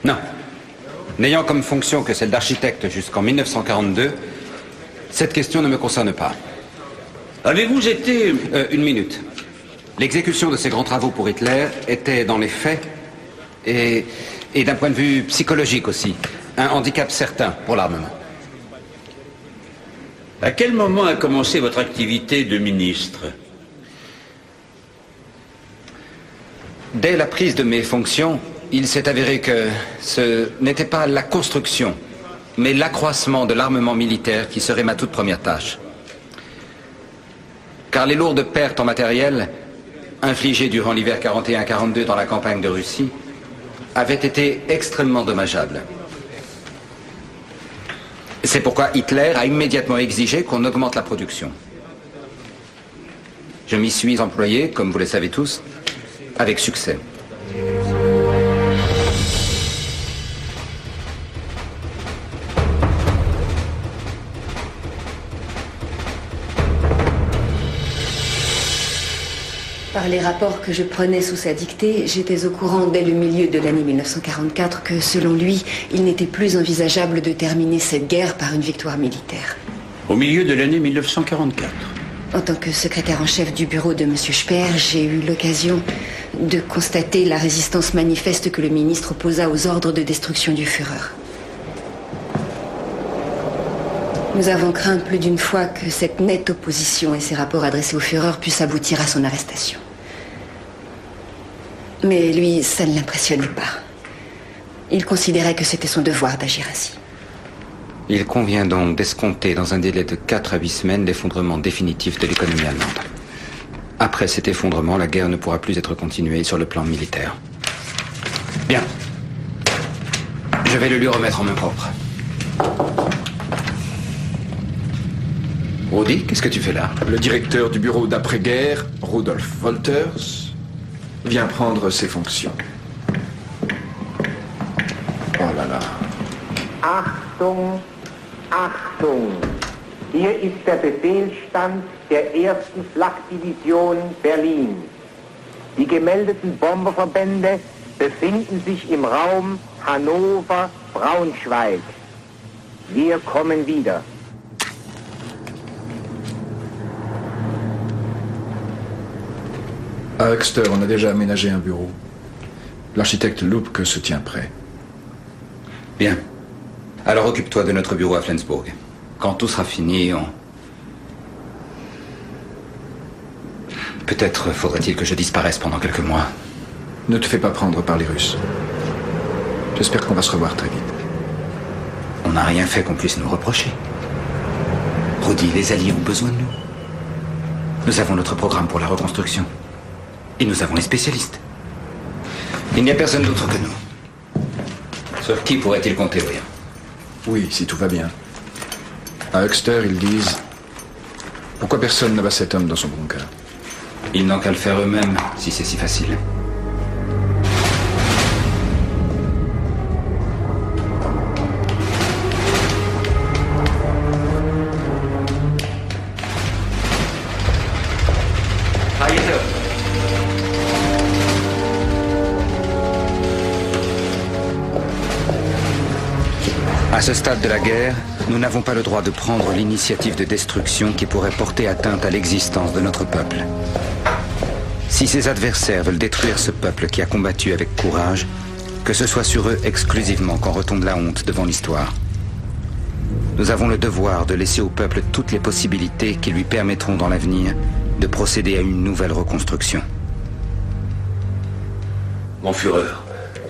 Non. N'ayant comme fonction que celle d'architecte jusqu'en 1942, cette question ne me concerne pas. Avez-vous été... Une minute. L'exécution de ces grands travaux pour Hitler était, dans les faits, et d'un point de vue psychologique aussi, un handicap certain pour l'armement. À quel moment a commencé votre activité de ministre? Dès la prise de mes fonctions, il s'est avéré que ce n'était pas la construction, mais l'accroissement de l'armement militaire qui serait ma toute première tâche. Car les lourdes pertes en matériel, infligées durant l'hiver 41-42 dans la campagne de Russie, avaient été extrêmement dommageables. C'est pourquoi Hitler a immédiatement exigé qu'on augmente la production. Je m'y suis employé, comme vous le savez tous, avec succès. Par les rapports que je prenais sous sa dictée, j'étais au courant dès le milieu de l'année 1944 que, selon lui, il n'était plus envisageable de terminer cette guerre par une victoire militaire. Au milieu de l'année 1944. En tant que secrétaire en chef du bureau de M. Speer, j'ai eu l'occasion de constater la résistance manifeste que le ministre opposa aux ordres de destruction du Führer. Nous avons craint plus d'une fois que cette nette opposition et ses rapports adressés au Führer puissent aboutir à son arrestation. Mais lui, ça ne l'impressionnait pas. Il considérait que c'était son devoir d'agir ainsi. Il convient donc d'escompter dans un délai de 4 à 8 semaines l'effondrement définitif de l'économie allemande. Après cet effondrement, la guerre ne pourra plus être continuée sur le plan militaire. Bien. Je vais le lui remettre en main propre. Rudi, qu'est-ce que tu fais là? Le directeur du bureau d'après-guerre, Rudolf Wolters, vient prendre ses fonctions. Oh là là. Achtung, Achtung! Hier ist der Befehlsstand der 1. Flakdivision Berlin. Die gemeldeten Bomberverbände befinden sich im Raum Hannover-Braunschweig. Wir kommen wieder. À Höxter, on a déjà aménagé un bureau. L'architecte Lubke se tient prêt. Bien. Alors occupe-toi de notre bureau à Flensburg. Quand tout sera fini, Peut-être faudrait-il que je disparaisse pendant quelques mois. Ne te fais pas prendre par les Russes. J'espère qu'on va se revoir très vite. On n'a rien fait qu'on puisse nous reprocher. Rudi, les Alliés ont besoin de nous. Nous avons notre programme pour la reconstruction. Et nous avons les spécialistes. Il n'y a personne d'autre que nous. Sur qui pourrait-il compter, William? Oui, si tout va bien. À Höxter, ils disent... Pourquoi personne n'abat cet homme dans son bunker? Ils n'ont qu'à le faire eux-mêmes, si c'est si facile. À ce stade de la guerre, nous n'avons pas le droit de prendre l'initiative de destruction qui pourrait porter atteinte à l'existence de notre peuple. Si ses adversaires veulent détruire ce peuple qui a combattu avec courage, que ce soit sur eux exclusivement qu'en retombe la honte devant l'histoire. Nous avons le devoir de laisser au peuple toutes les possibilités qui lui permettront dans l'avenir de procéder à une nouvelle reconstruction. Mon Führer,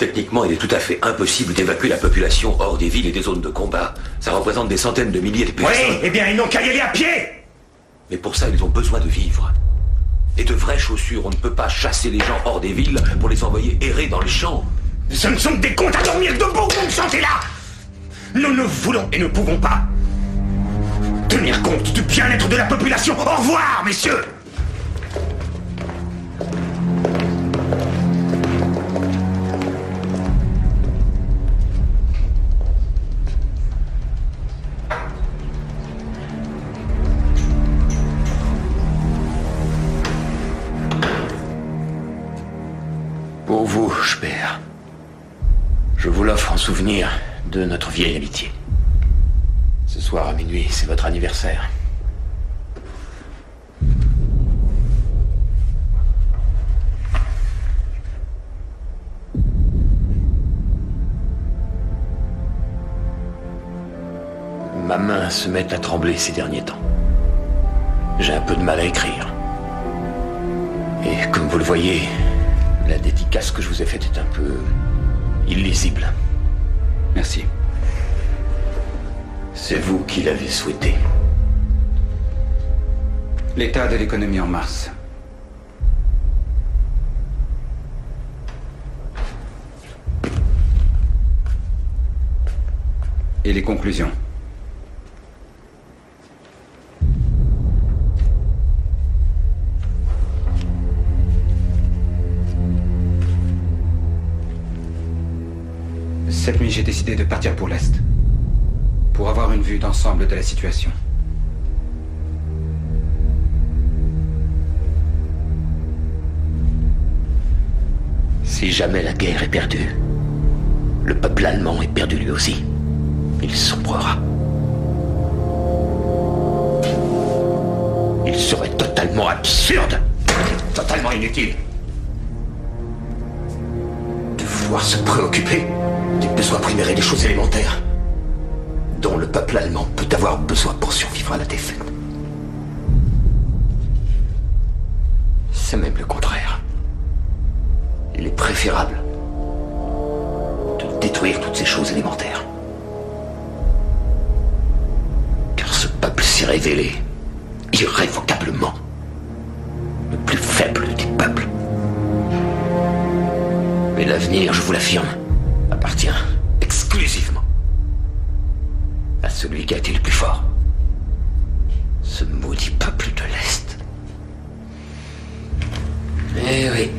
Techniquement, il est tout à fait impossible d'évacuer la population hors des villes et des zones de combat. Ça représente des centaines de milliers de personnes. Oui, eh bien, ils n'ont qu'à y aller à pied! Mais pour ça, ils ont besoin de vivre. Et de vraies chaussures. On ne peut pas chasser les gens hors des villes pour les envoyer errer dans les champs. Ce ne sont que des comptes à dormir debout que vous me sentez là! Nous ne voulons et ne pouvons pas tenir compte du bien-être de la population. Au revoir, messieurs! Pour vous, Speer, je vous l'offre en souvenir de notre vieille amitié. Ce soir à minuit, c'est votre anniversaire. Ma main se met à trembler ces derniers temps. J'ai un peu de mal à écrire. Et comme vous le voyez, la dédicace que je vous ai faite est un peu illisible. Merci. C'est vous qui l'avez souhaité. L'état de l'économie en Mars. Et les conclusions. Cette nuit, j'ai décidé de partir pour l'Est, pour avoir une vue d'ensemble de la situation. Si jamais la guerre est perdue, le peuple allemand est perdu lui aussi. Il sombrera. Il serait totalement absurde, totalement inutile, de vouloir se préoccuper des besoins primaires et des choses élémentaires dont le peuple allemand peut avoir besoin pour survivre à la défaite. C'est même le contraire. Il est préférable de détruire toutes ces choses élémentaires. Car ce peuple s'est révélé irrévocablement le plus faible des peuples. Mais l'avenir, je vous l'affirme, appartient exclusivement à celui qui a été le plus fort. Ce maudit peuple de l'Est. Eh oui.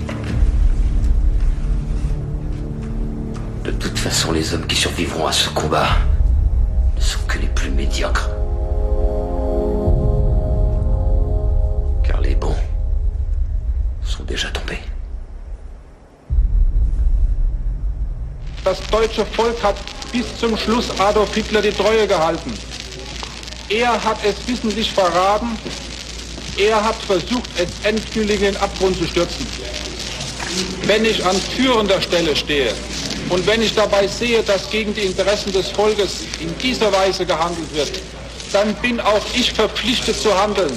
De toute façon, les hommes qui survivront à ce combat ne sont que les plus médiocres. Car les bons sont déjà tombés. Das deutsche Volk hat bis zum Schluss Adolf Hitler die Treue gehalten. Er hat es wissentlich verraten. Er hat versucht, es endgültig in den Abgrund zu stürzen. Wenn ich an führender Stelle stehe und wenn ich dabei sehe, dass gegen die Interessen des Volkes in dieser Weise gehandelt wird, dann bin auch ich verpflichtet zu handeln.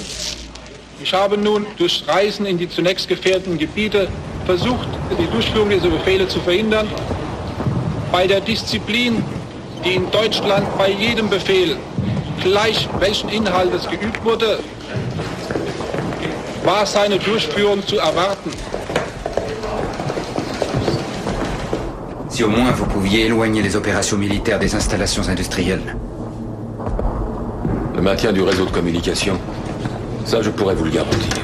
Ich habe nun durch Reisen in die zunächst gefährdeten Gebiete versucht, die Durchführung dieser Befehle zu verhindern. Bei der Disziplin, die in Deutschland bei jedem Befehl, gleich welchen Inhaltes geübt wurde, war seine Durchführung zu erwarten. Si au moins vous pouviez éloigner les opérations militaires des installations industrielles. Le maintien du réseau de communication, ça je pourrais vous le garantir.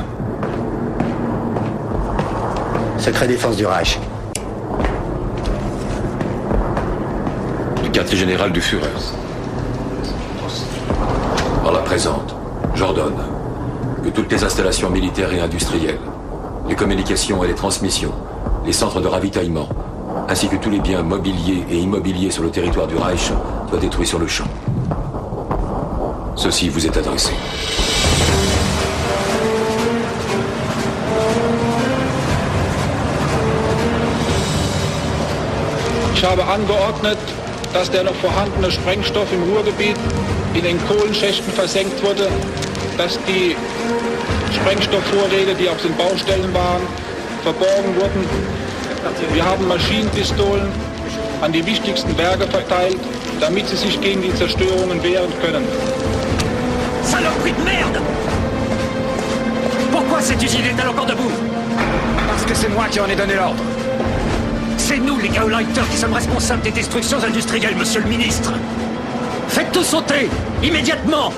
Secret défense du Reich. Quartier général du Führer. Par la présente, j'ordonne que toutes les installations militaires et industrielles, les communications et les transmissions, les centres de ravitaillement, ainsi que tous les biens mobiliers et immobiliers sur le territoire du Reich soient détruits sur le champ. Ceci vous est adressé. Ich habe angeordnet, dass der noch vorhandene Sprengstoff im Ruhrgebiet in den Kohlenschächten versenkt wurde, dass die Sprengstoffvorräte, die auf den Baustellen waren, verborgen wurden. Wir haben Maschinenpistolen an die wichtigsten Berge verteilt, damit sie sich gegen die Zerstörungen wehren können. Saloperie de merde! Pourquoi cette usine est-elle encore debout? Parce que c'est moi qui en ai donné l'ordre. C'est nous, les Gauleiter, qui sommes responsables des destructions industrielles, monsieur le ministre. Faites tout sauter, immédiatement!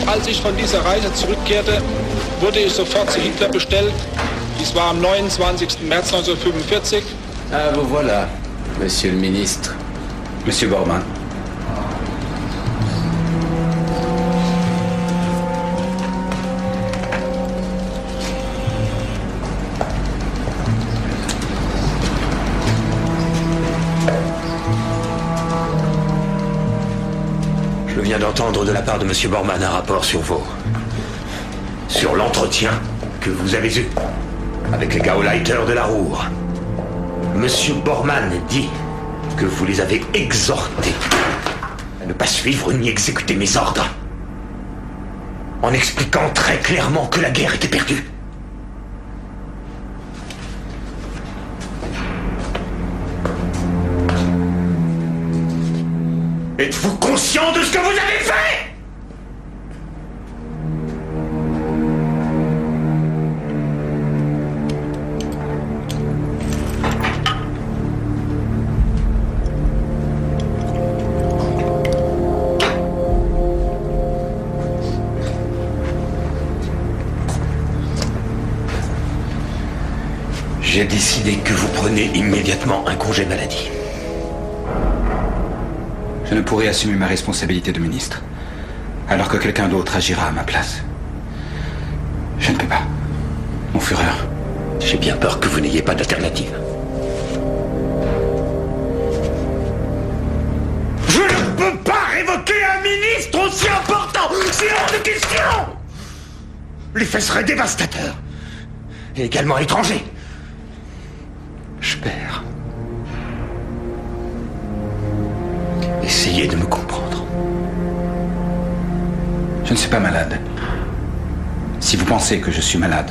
Als ich von dieser Reise zurückkehrte, wurde ich sofort zu Hitler bestellt. Dies war am 29. März 1945. Ah, vous voilà, monsieur le ministre. Monsieur Bormann. Je viens d'entendre de la part de M. Bormann un rapport sur sur l'entretien que vous avez eu avec les Gauleiter de la Ruhr. M. Bormann dit que vous les avez exhortés à ne pas suivre ni exécuter mes ordres, en expliquant très clairement que la guerre était perdue. Êtes-vous conscient de ce que vous avez fait? J'ai décidé que vous preniez immédiatement un congé maladie. Je ne pourrai assumer ma responsabilité de ministre, alors que quelqu'un d'autre agira à ma place. Je ne peux pas. Mon Führer. J'ai bien peur que vous n'ayez pas d'alternative. Je ne peux pas révoquer un ministre aussi important! C'est hors de question! L'effet serait dévastateur. Et également étranger. J'espère. Essayez de me comprendre. Je ne suis pas malade. Si vous pensez que je suis malade,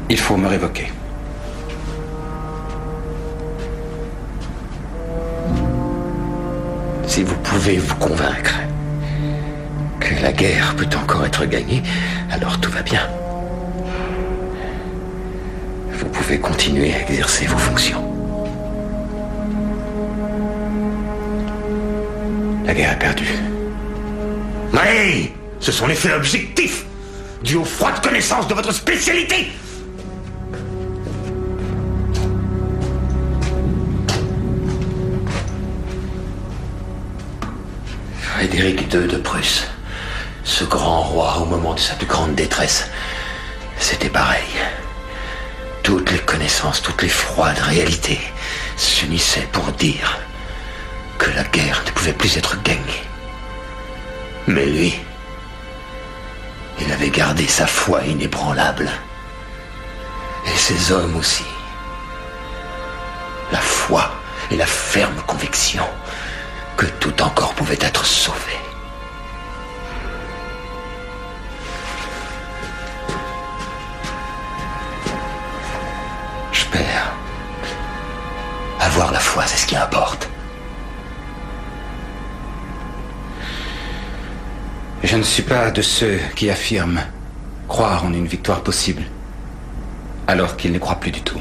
il faut me révoquer. Si vous pouvez vous convaincre que la guerre peut encore être gagnée, alors tout va bien. Vous pouvez continuer à exercer vos fonctions. La guerre est perdue. Oui, ce sont les faits objectifs, dus aux froides connaissances de votre spécialité. Frédéric II de Prusse, ce grand roi au moment de sa plus grande détresse, c'était pareil. Toutes les connaissances, toutes les froides réalités s'unissaient pour dire que la guerre ne pouvait plus être gagnée. Mais lui, il avait gardé sa foi inébranlable. Et ses hommes aussi. La foi et la ferme conviction que tout encore pouvait être sauvé. J'espère. Avoir la foi, c'est ce qui importe. Je ne suis pas de ceux qui affirment croire en une victoire possible, alors qu'ils ne croient plus du tout.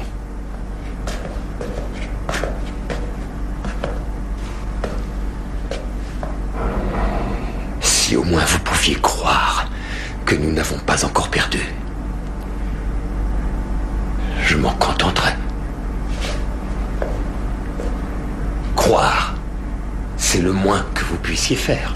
Si au moins vous pouviez croire que nous n'avons pas encore perdu, je m'en contenterais. Croire, c'est le moins que vous puissiez faire.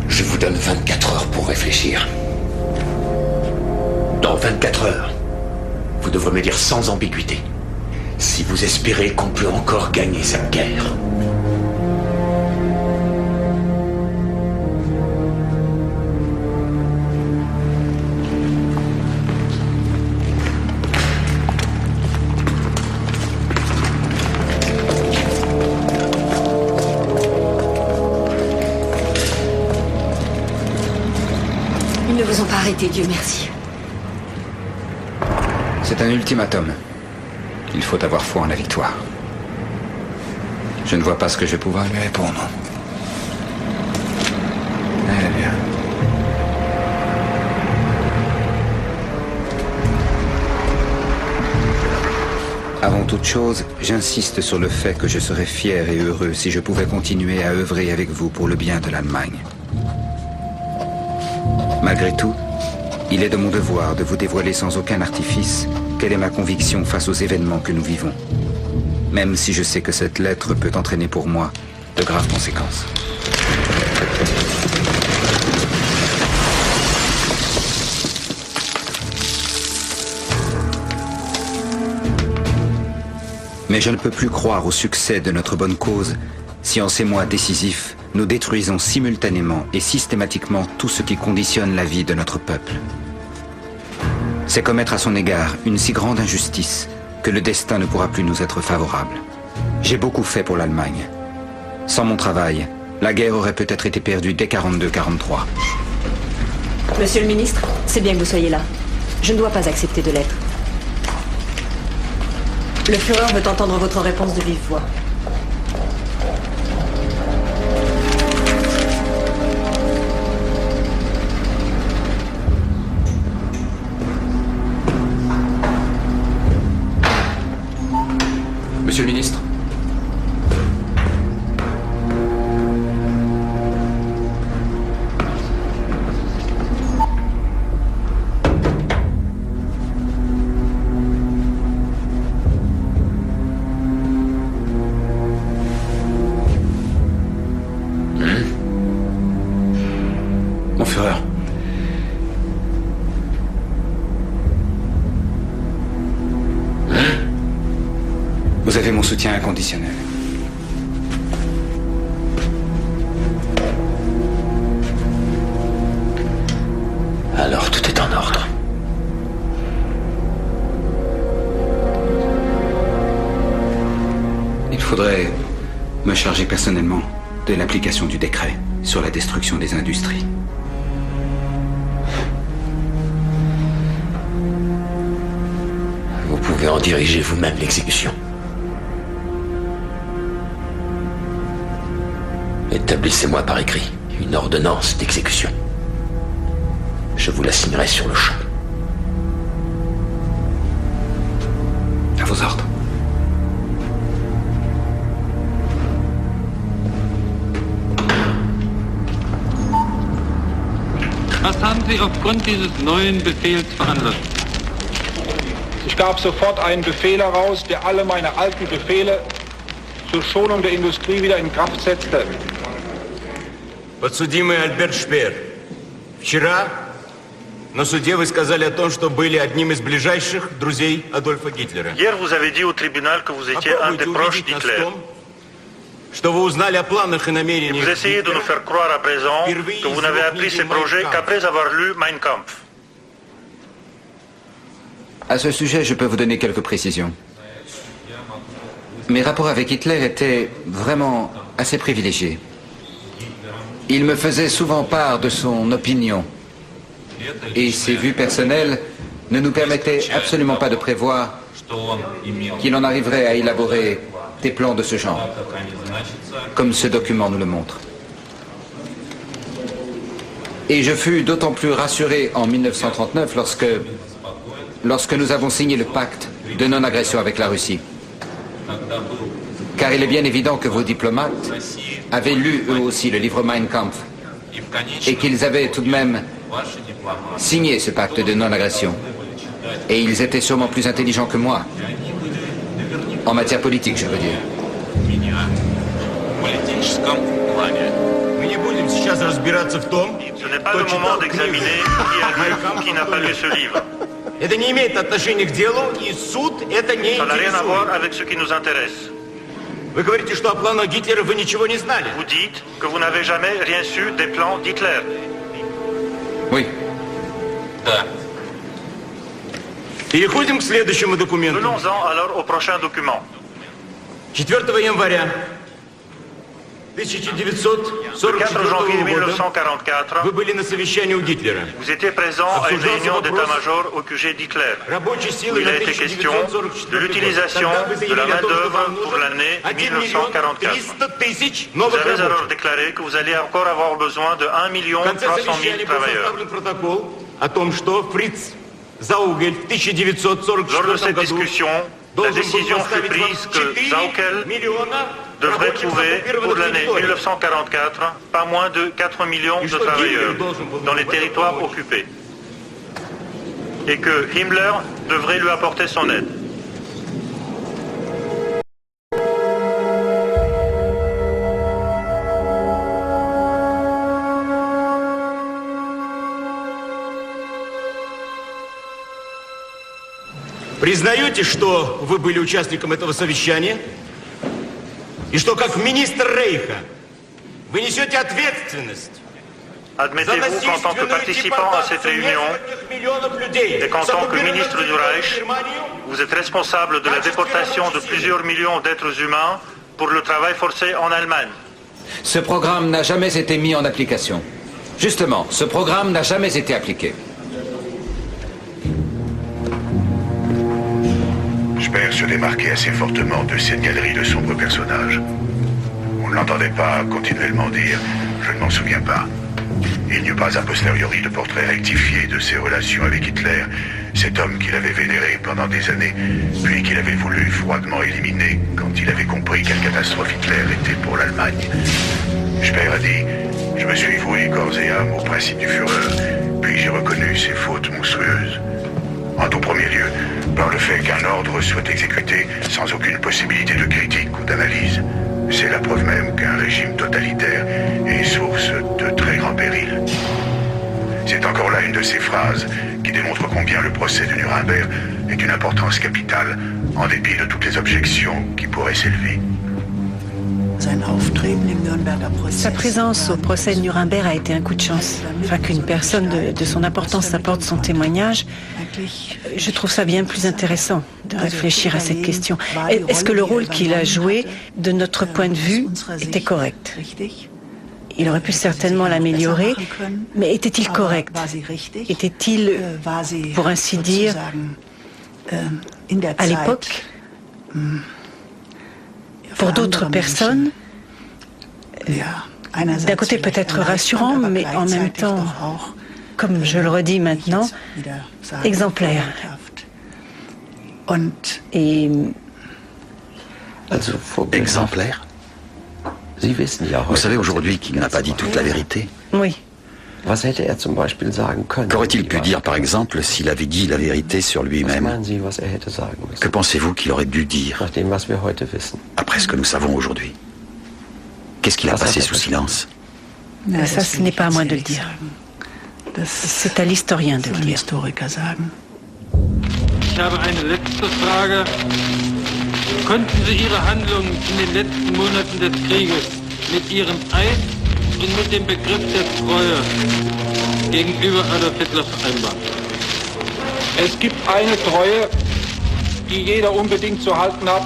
Je vous donne 24 heures pour réfléchir. Dans 24 heures, vous devrez me dire sans ambiguïté si vous espérez qu'on peut encore gagner cette guerre. vous ont pas arrêté, Dieu merci. C'est un ultimatum. Il faut avoir foi en la victoire. Je ne vois pas ce que je vais pouvoir lui répondre. Eh bien. Avant toute chose, j'insiste sur le fait que je serais fier et heureux si je pouvais continuer à œuvrer avec vous pour le bien de l'Allemagne. Malgré tout, il est de mon devoir de vous dévoiler sans aucun artifice quelle est ma conviction face aux événements que nous vivons, même si je sais que cette lettre peut entraîner pour moi de graves conséquences. Mais je ne peux plus croire au succès de notre bonne cause si en ces mois décisifs, nous détruisons simultanément et systématiquement tout ce qui conditionne la vie de notre peuple. C'est commettre à son égard une si grande injustice que le destin ne pourra plus nous être favorable. J'ai beaucoup fait pour l'Allemagne. Sans mon travail, la guerre aurait peut-être été perdue dès 42-43. Monsieur le ministre, c'est bien que vous soyez là. Je ne dois pas accepter de lettre. Le Führer veut entendre votre réponse de vive voix. Monsieur le ministre. Mon Führer. Vous avez mon soutien inconditionnel. Alors tout est en ordre. Il faudrait me charger personnellement de l'application du décret sur la destruction des industries. Vous pouvez en diriger vous-même l'exécution. Établissez-moi par écrit une ordonnance d'exécution. Je vous la signerai sur le champ. À vos ordres. Was haben Sie aufgrund dieses neuen Befehls veranlasst? Ich gab sofort einen Befehl heraus, der alle meine alten Befehle zur Schonung der Industrie wieder in Kraft setzte. Подсудимый Альберт Шпеер, вчера на суде вы сказали о том, что были одним из ближайших друзей Адольфа Гитлера. Hier, vous avez dit au tribunal que vous étiez un des proches d'Hitler. Что вы узнали о планах и намерениях. Vous essayez de nous faire croire à présent que vous n'avez appris ces projets qu'après avoir lu Mein Kampf. À ce sujet, je peux vous donner quelques précisions. Mes rapports avec Hitler étaient vraiment assez privilégiés. Il me faisait souvent part de son opinion. Et ses vues personnelles ne nous permettaient absolument pas de prévoir qu'il en arriverait à élaborer des plans de ce genre, comme ce document nous le montre. Et je fus d'autant plus rassuré en 1939 lorsque nous avons signé le pacte de non-agression avec la Russie. Car il est bien évident que vos diplomates avaient lu eux aussi le livre Mein Kampf et qu'ils avaient tout de même signé ce pacte de non-agression. Et ils étaient sûrement plus intelligents que moi. En matière politique, je veux dire. Ce n'est pas le moment d'examiner qui a lu ou qui n'a pas lu ce livre. Это не имеет отношения к делу, и суд это не Ça n'a rien à voir интересует. avec ce qui nous intéresse. Вы говорите, что о планах Гитлера вы ничего не знали. Vous dites que vous n'avez jamais rien su des plans d'Hitler. Oui. Да. Переходим к следующему документу. Venons-en alors au prochain document. 4 января Le 4 janvier 1944, vous étiez présent à une réunion d'état-major au QG d'Hitler, où il a été question de l'utilisation de la main-d'œuvre pour l'année 1944. Vous avez alors déclaré que vous alliez encore avoir besoin de 1 300 000 travailleurs. Lors de cette discussion, la décision fut prise que Zaukel devrait trouver pour l'année 1944 pas moins de 4 millions de travailleurs dans les territoires occupés et que Himmler devrait lui apporter son aide. Признаете, что вы были участником этого совещания? И что, как министр Рейха, вы несете ответственность? Admettez-vous qu'en tant que participant à cette réunion et qu'en tant que ministre du Reich, vous êtes responsable de la déportation de plusieurs millions d'êtres humains pour le travail forcé en Allemagne? Ce programme n'a jamais été mis en application. Justement, ce programme n'a jamais été appliqué. Speer se démarquait assez fortement de cette galerie de sombres personnages. On ne l'entendait pas continuellement dire « je ne m'en souviens pas ». Il n'y eut pas a posteriori de portrait rectifié de ses relations avec Hitler, cet homme qu'il avait vénéré pendant des années, puis qu'il avait voulu froidement éliminer quand il avait compris quelle catastrophe Hitler était pour l'Allemagne. Speer a dit « je me suis voué corps et âme au principe du Führer, puis j'ai reconnu ses fautes monstrueuses. En tout premier lieu, par le fait qu'un ordre soit exécuté sans aucune possibilité de critique ou d'analyse. C'est la preuve même qu'un régime totalitaire est source de très grands périls. C'est encore là une de ces phrases qui démontre combien le procès de Nuremberg est d'une importance capitale, en dépit de toutes les objections qui pourraient s'élever. Sa présence au procès de Nuremberg a été un coup de chance. Enfin, qu'une personne de son importance apporte son témoignage, je trouve ça bien plus intéressant de réfléchir à cette question. Est-ce que le rôle qu'il a joué, de notre point de vue, était correct? Il aurait pu certainement l'améliorer, mais était-il correct? Était-il, pour ainsi dire, à l'époque, pour d'autres personnes, d'un côté peut-être rassurant, mais en même temps, comme je le redis maintenant, exemplaire. Et... Exemplaire? Vous savez aujourd'hui qu'il n'a pas dit toute la vérité. Oui. Qu'aurait-il pu dire, par exemple, s'il avait dit la vérité sur lui-même? Que pensez-vous qu'il aurait dû dire, après ce que nous savons aujourd'hui? Qu'est-ce qu'il a passé sous silence? Ça, ce n'est pas à moi de le dire. C'est à l'historien de le dire. Ich habe eine letzte Frage. Konnten Sie Ihre Handlungen in den letzten Monaten des Krieges mit Ihrem Eid und mit dem Begriff der Treue gegenüber Adolf Hitler vereinbaren? Es gibt eine Treue, die jeder unbedingt zu halten hat,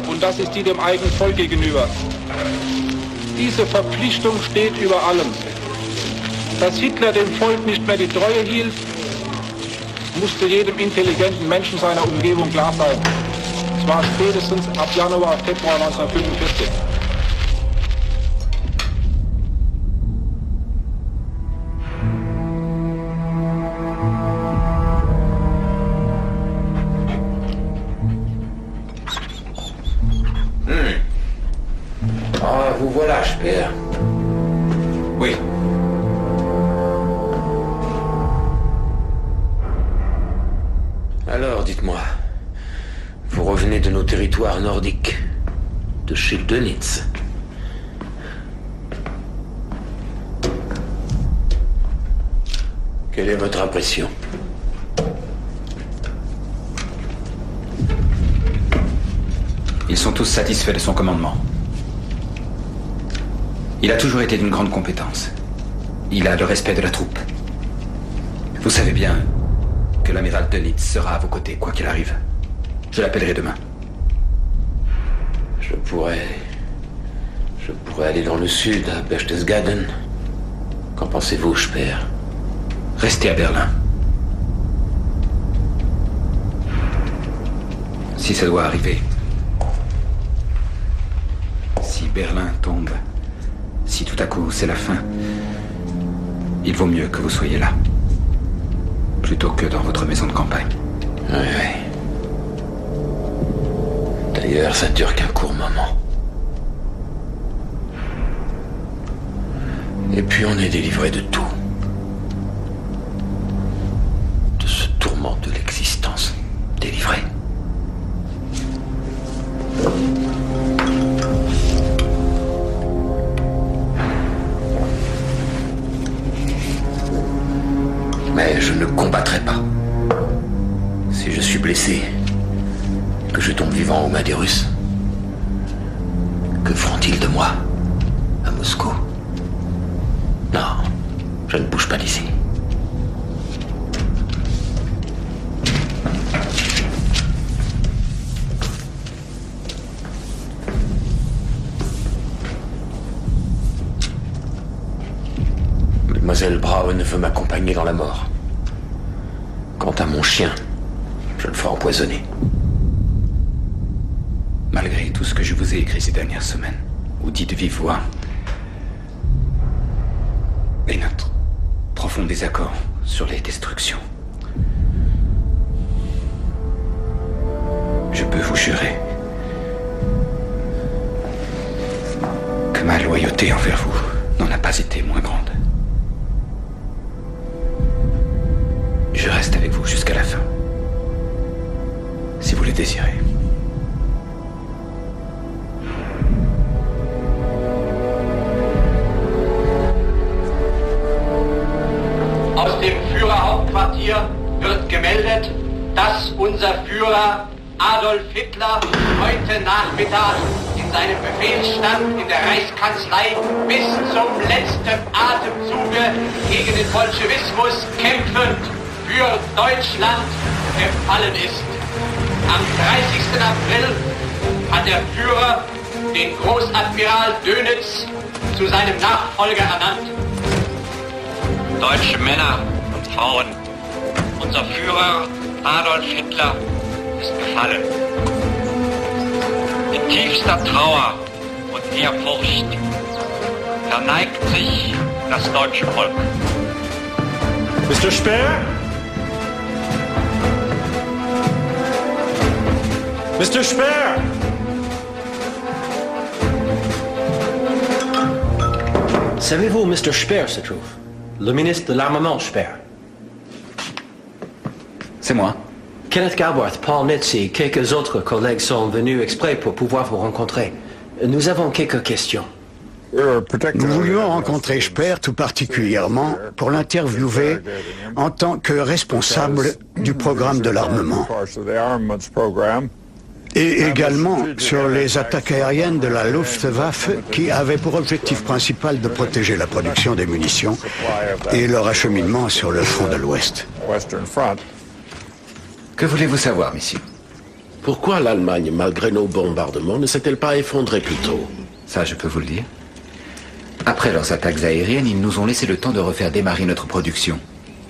und das ist die dem eigenen Volk gegenüber. Diese Verpflichtung steht über allem. Dass Hitler dem Volk nicht mehr die Treue hielt, musste jedem intelligenten Menschen seiner Umgebung klar sein. Zwar spätestens ab Januar, Februar 1945. Ah, vous voilà, Speer. Oui. Alors, dites-moi, vous revenez de nos territoires nordiques, de chez Dönitz. Quelle est votre impression? Ils sont tous satisfaits de son commandement. Il a toujours été d'une grande compétence. Il a le respect de la troupe. Vous savez bien que l'amiral Dönitz sera à vos côtés, quoi qu'il arrive. Je l'appellerai demain. Je Je pourrais aller dans le sud, à Berchtesgaden. Qu'en pensez-vous, Speer? Restez à Berlin. Si ça doit arriver. Si Berlin tombe, si tout à coup c'est la fin, il vaut mieux que vous soyez là. Plutôt que dans votre maison de campagne. Oui. D'ailleurs, ça dure qu'un court moment. Et puis on est délivré de tout. De ce tourment de l'existence. Délivré. Mais je ne combattrai pas. Si je suis blessé, que je tombe vivant aux mains des Russes, que feront-ils de moi à Moscou? Non, je ne bouge pas d'ici. Mademoiselle Braun veut m'accompagner dans la mort. Quant à mon chien, je le ferai empoisonner. Malgré tout ce que je vous ai écrit ces dernières semaines, ou dit de vive voix, et notre profond désaccord sur les destructions, je peux vous jurer que ma loyauté envers vous n'en a pas été moins grande. Je reste avec vous jusqu'à la fin, si vous le désirez. Aus dem Führerhauptquartier wird gemeldet, dass unser Führer Adolf Hitler heute Nachmittag in seinem Befehlsstand in der Reichskanzlei bis zum letzten Atemzuge gegen den Bolschewismus kämpfend für Deutschland gefallen ist. Am 30. April hat der Führer den Großadmiral Dönitz zu seinem Nachfolger ernannt. Deutsche Männer und Frauen, unser Führer Adolf Hitler ist gefallen. In tiefster Trauer und Ehrfurcht verneigt sich das deutsche Volk. Mr. Speer? Mr. Speer! Savez-vous, Mr. Speer se trouve? Le ministre de l'Armement, Speer. C'est moi. Kenneth Galbraith, Paul Nitz et quelques autres collègues sont venus exprès pour pouvoir vous rencontrer. Nous avons quelques questions. Nous voulions rencontrer Speer tout particulièrement pour l'interviewer en tant que responsable du programme de l'armement. Et également sur les attaques aériennes de la Luftwaffe qui avaient pour objectif principal de protéger la production des munitions et leur acheminement sur le front de l'Ouest. Que voulez-vous savoir, messieurs? Pourquoi l'Allemagne, malgré nos bombardements, ne s'est-elle pas effondrée plus tôt? Ça, je peux vous le dire. Après leurs attaques aériennes, ils nous ont laissé le temps de refaire démarrer notre production.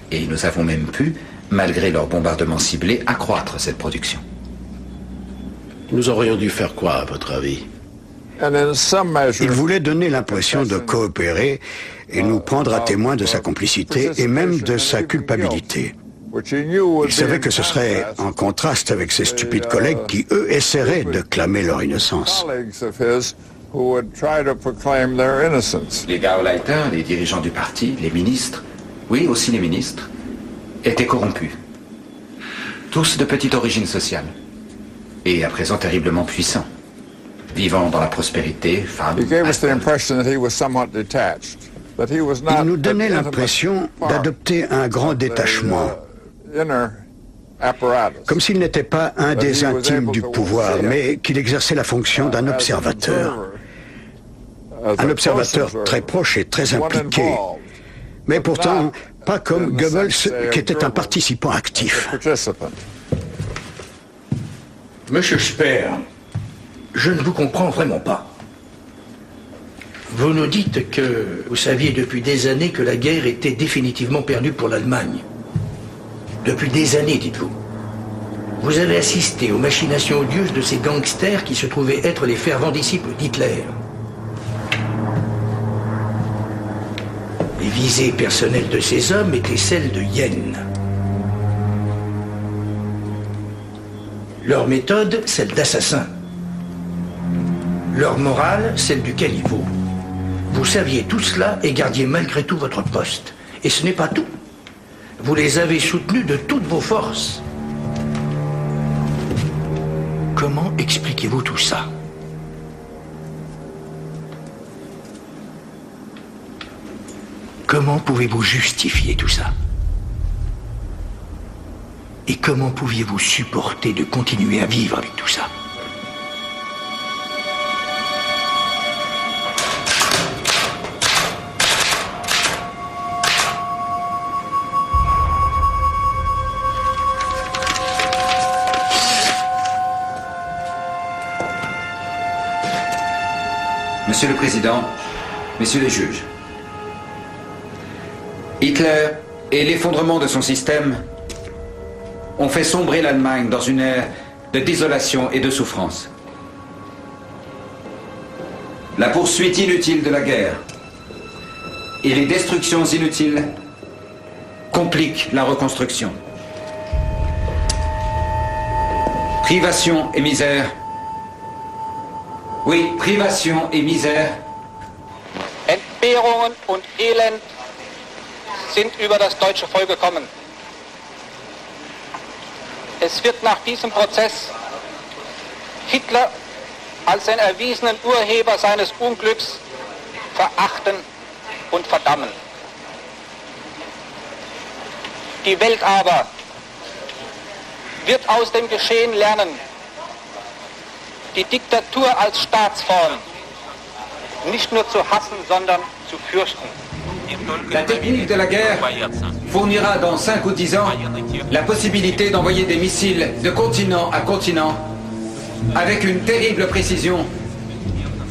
Et nous avons même pu, malgré leurs bombardements ciblés, accroître cette production. Nous aurions dû faire quoi, à votre avis? Il voulait donner l'impression de coopérer et nous prendre à témoin de sa complicité et même de sa culpabilité. Il savait que ce serait en contraste avec ses stupides collègues qui, eux, essaieraient de clamer leur innocence. Les Gauleiter, les dirigeants du parti, les ministres, oui, aussi les ministres, étaient corrompus. Tous de petite origine sociale. Et à présent terriblement puissants. Vivant dans la prospérité, femmes... Il nous donnait l'impression d'adopter un grand détachement. Comme s'il n'était pas un des intimes du pouvoir, mais qu'il exerçait la fonction d'un observateur. Un observateur très proche et très impliqué. Mais pourtant, pas comme Goebbels, qui était un participant actif. Monsieur Speer, je ne vous comprends vraiment pas. Vous nous dites que vous saviez depuis des années que la guerre était définitivement perdue pour l'Allemagne. Depuis des années, dites-vous. Vous avez assisté aux machinations odieuses de ces gangsters qui se trouvaient être les fervents disciples d'Hitler. Les visées personnelles de ces hommes étaient celles de hyènes. Leur méthode, celle d'assassins. Leur morale, celle du caliveau. Vous saviez tout cela et gardiez malgré tout votre poste. Et ce n'est pas tout. Vous les avez soutenus de toutes vos forces. Comment expliquez-vous tout ça? Comment pouvez-vous justifier tout ça? Et comment pouviez-vous supporter de continuer à vivre avec tout ça? Monsieur le Président, Messieurs les juges, Hitler et l'effondrement de son système ont fait sombrer l'Allemagne dans une ère de désolation et de souffrance. La poursuite inutile de la guerre et les destructions inutiles compliquent la reconstruction. Privation et misère. Oui, privation et misère. Entbehrungen und Elend sind über das deutsche Volk gekommen. Es wird nach diesem Prozess Hitler als den erwiesenen Urheber seines Unglücks verachten und verdammen. Die Welt aber wird aus dem Geschehen lernen, die Diktatur als Staatsform nicht nur zu hassen, sondern zu fürchten. La technique de la guerre fournira dans 5 ou 10 ans la possibilité d'envoyer des missiles de continent à continent avec une terrible précision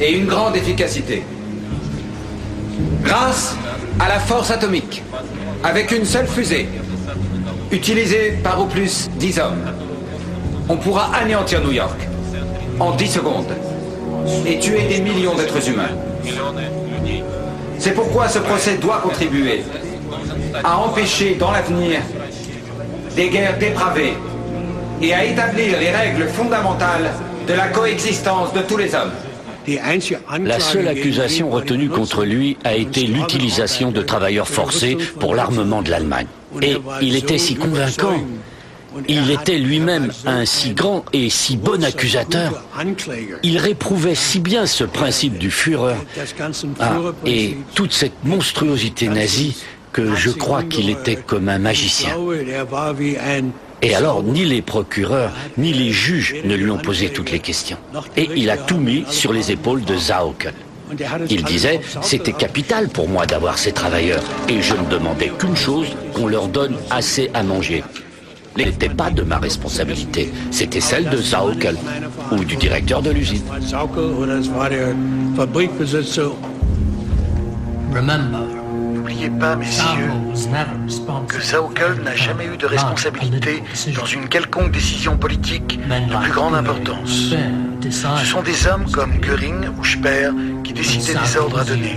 et une grande efficacité. Grâce à la force atomique, avec une seule fusée, utilisée par au plus 10 hommes, on pourra anéantir New York en 10 secondes et tuer des millions d'êtres humains. C'est pourquoi ce procès doit contribuer à empêcher dans l'avenir des guerres dépravées et à établir les règles fondamentales de la coexistence de tous les hommes. La seule accusation retenue contre lui a été l'utilisation de travailleurs forcés pour l'armement de l'Allemagne. Et il était si convaincant. Il était lui-même un si grand et si bon accusateur. Il réprouvait si bien ce principe du Führer et toute cette monstruosité nazie que je crois qu'il était comme un magicien. Et alors, ni les procureurs, ni les juges ne lui ont posé toutes les questions. Et il a tout mis sur les épaules de Sauckel. Il disait, c'était capital pour moi d'avoir ces travailleurs, et je ne demandais qu'une chose, qu'on leur donne assez à manger. Ce n'était pas de ma responsabilité, c'était celle de Sauckel, ou du directeur de l'usine. N'oubliez pas, messieurs, que Sauckel n'a jamais eu de responsabilité dans une quelconque décision politique de plus grande importance. Ce sont des hommes comme Göring ou Speer qui décidaient des ordres à donner.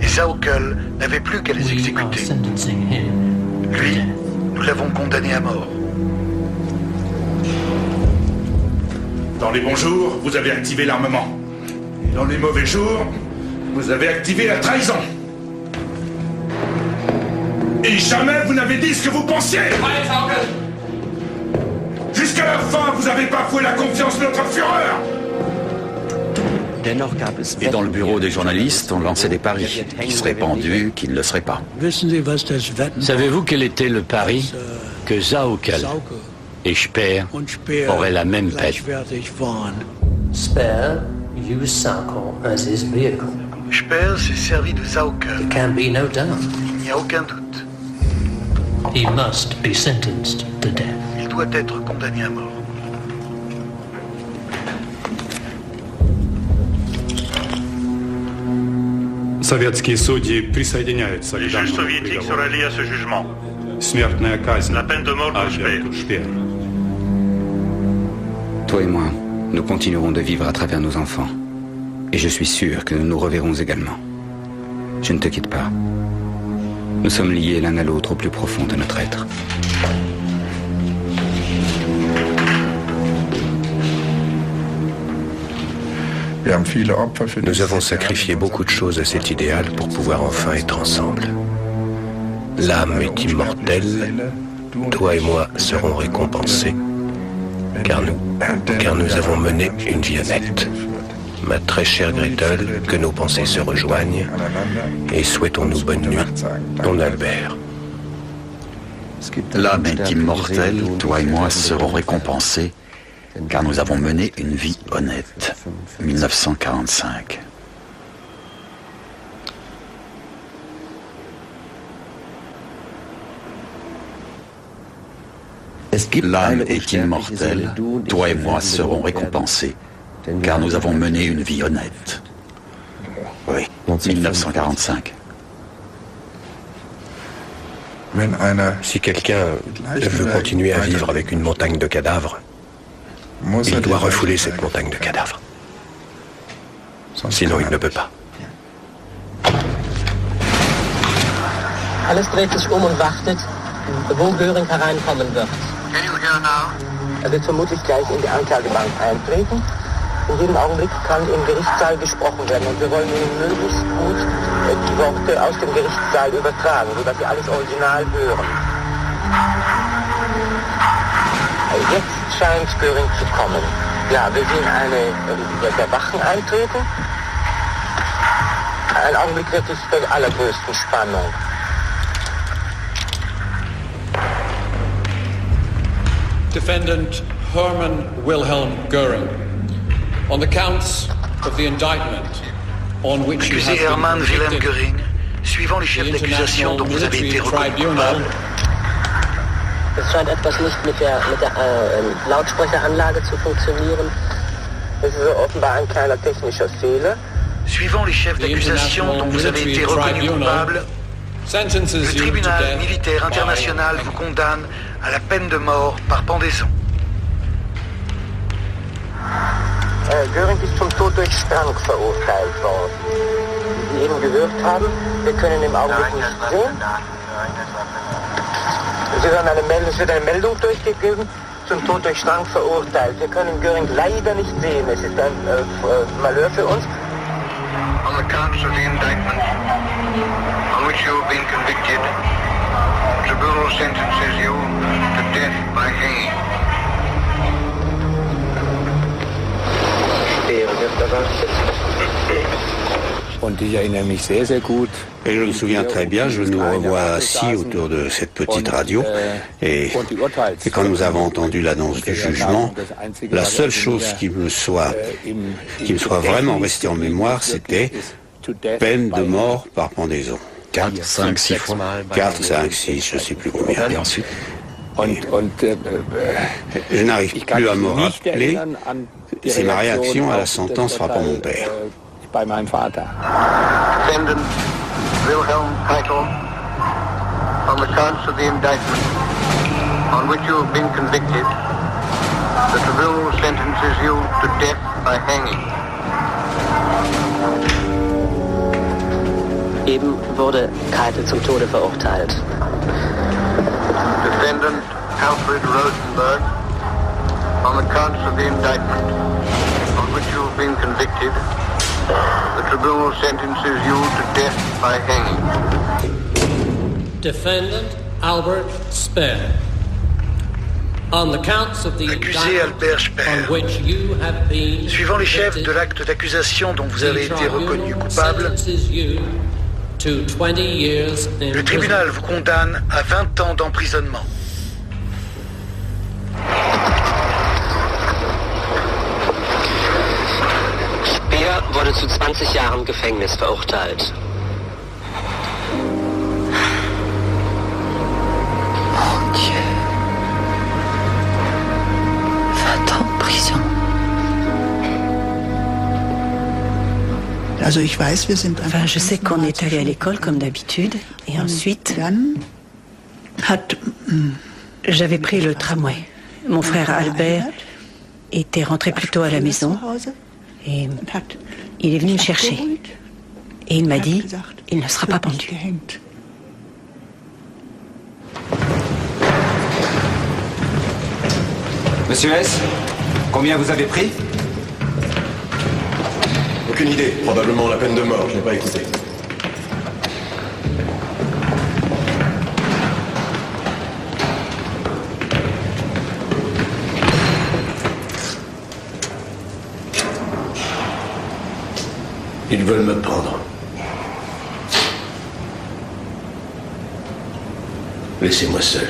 Et Sauckel n'avait plus qu'à les exécuter. Lui, nous l'avons condamné à mort. Dans les bons jours, vous avez activé l'armement. Et dans les mauvais jours, vous avez activé la trahison. Et jamais vous n'avez dit ce que vous pensiez. Jusqu'à la fin, vous avez bafoué la confiance de notre Führer. Et dans le bureau des journalistes, on lançait des paris. Qui serait pendu, qui ne le serait pas. Savez-vous quel était le pari? Que Sauckel et Speer auraient la même peine. Speer used Sauckel as his vehicle. Speer s'est servi de Sauckel. There can be no doubt. Il n'y a aucun doute. He must be sentenced to death. Il doit être condamné à mort. Советские судьи присоединяются Les к juges данному soviétiques se rallient à ce jugement. Смертная казнь La peine de mort pour Альберту Шперу. Toi et moi, nous continuerons de vivre à travers nos enfants. Et je suis sûr que nous nous reverrons également. Je ne te quitte pas. Nous sommes liés l'un à l'autre au plus profond de notre être. Nous avons sacrifié beaucoup de choses à cet idéal pour pouvoir enfin être ensemble. L'âme est immortelle, toi et moi serons récompensés, car nous avons mené une vie honnête. Ma très chère Gretel, que nos pensées se rejoignent, et souhaitons-nous bonne nuit, ton Albert. L'âme est immortelle, toi et moi serons récompensés, car nous avons mené une vie honnête. 1945. L'âme est immortelle, toi et moi serons récompensés, car nous avons mené une vie honnête. Oui, 1945. Si quelqu'un veut continuer à vivre avec une montagne de cadavres, il doit refouler cette montagne de cadavres. Sinon, il ne peut pas. Alles dreht sich und wartet, wo Göring hereinkommen wird. Wird vermutlich gleich in die Anklagebank eintreten. In jedem Augenblick kann im Gerichtssaal gesprochen werden und wir wollen Ihnen möglichst gut die Worte aus dem Gerichtssaal übertragen, sodass Sie alles original hören. Jetzt scheint Göring zu kommen. Ja, wir sehen eine der Wachen eintreten. Ein Augenblick wirklich der allergrößten Spannung. Defendant Hermann Wilhelm Göring, on the counts of the indictment on which you have Accusé Hermann been Wilhelm convicted, Göring, suivant les chefs d'accusation dont vous avez été reconnu coupable. Es scheint etwas nicht mit der Lautsprecheranlage zu funktionieren. Es ist offenbar ein kleiner technischer Fehler. Suivant les chefs d'accusation dont vous avez été reconnu coupable, le tribunal militaire international vous condamne à la peine de mort par pendaison. Göring ist zum Tod durch Strang verurteilt worden. Wie Sie eben gehört haben, wir können im Augenblick nicht sehen. Es wird eine Meldung durchgegeben, zum Tod durch Strang verurteilt. Wir können Göring leider nicht sehen. Es ist ein Malheur für uns. On the counts of the indictment on which you have been convicted, the tribunal sentences you to death by hanging. Et je me souviens très bien, je nous revois assis autour de cette petite radio et quand nous avons entendu l'annonce du jugement, la seule chose qui me soit vraiment restée en mémoire, c'était peine de mort par pendaison. 4, 5, 6 fois. 4, 5, 6, je ne sais plus combien. Et ensuite je n'arrive plus à me rappeler, c'est ma réaction à la sentence frappant mon père. Defendant Wilhelm Keitel, on the counts of the indictment on which you have been convicted, the tribunal sentences you to death by hanging. Eben wurde Keitel zum Tode verurteilt. Defendant Alfred Rosenberg, on the counts of the indictment on which you have been convicted, the tribunal sentences you to death by hanging. Defendant Albert Speer. On the counts of the Accusé Albert Speer, suivant les chefs de l'acte d'accusation dont vous avez été reconnu coupable, le tribunal vous condamne à 20 ans d'emprisonnement. Speer wurde zu 20 Jahren Gefängnis verurteilt. Mon Dieu. 20 ans de prison. Enfin, je sais qu'on est allé à l'école comme d'habitude, et ensuite, j'avais pris le tramway. Mon frère Albert était rentré plus tôt à la maison, et il est venu me chercher. Et il m'a dit, il ne sera pas pendu. Monsieur S, combien vous avez pris? Aucune idée. Probablement la peine de mort. Je n'ai pas écouté. Ils veulent me prendre. Laissez-moi seul.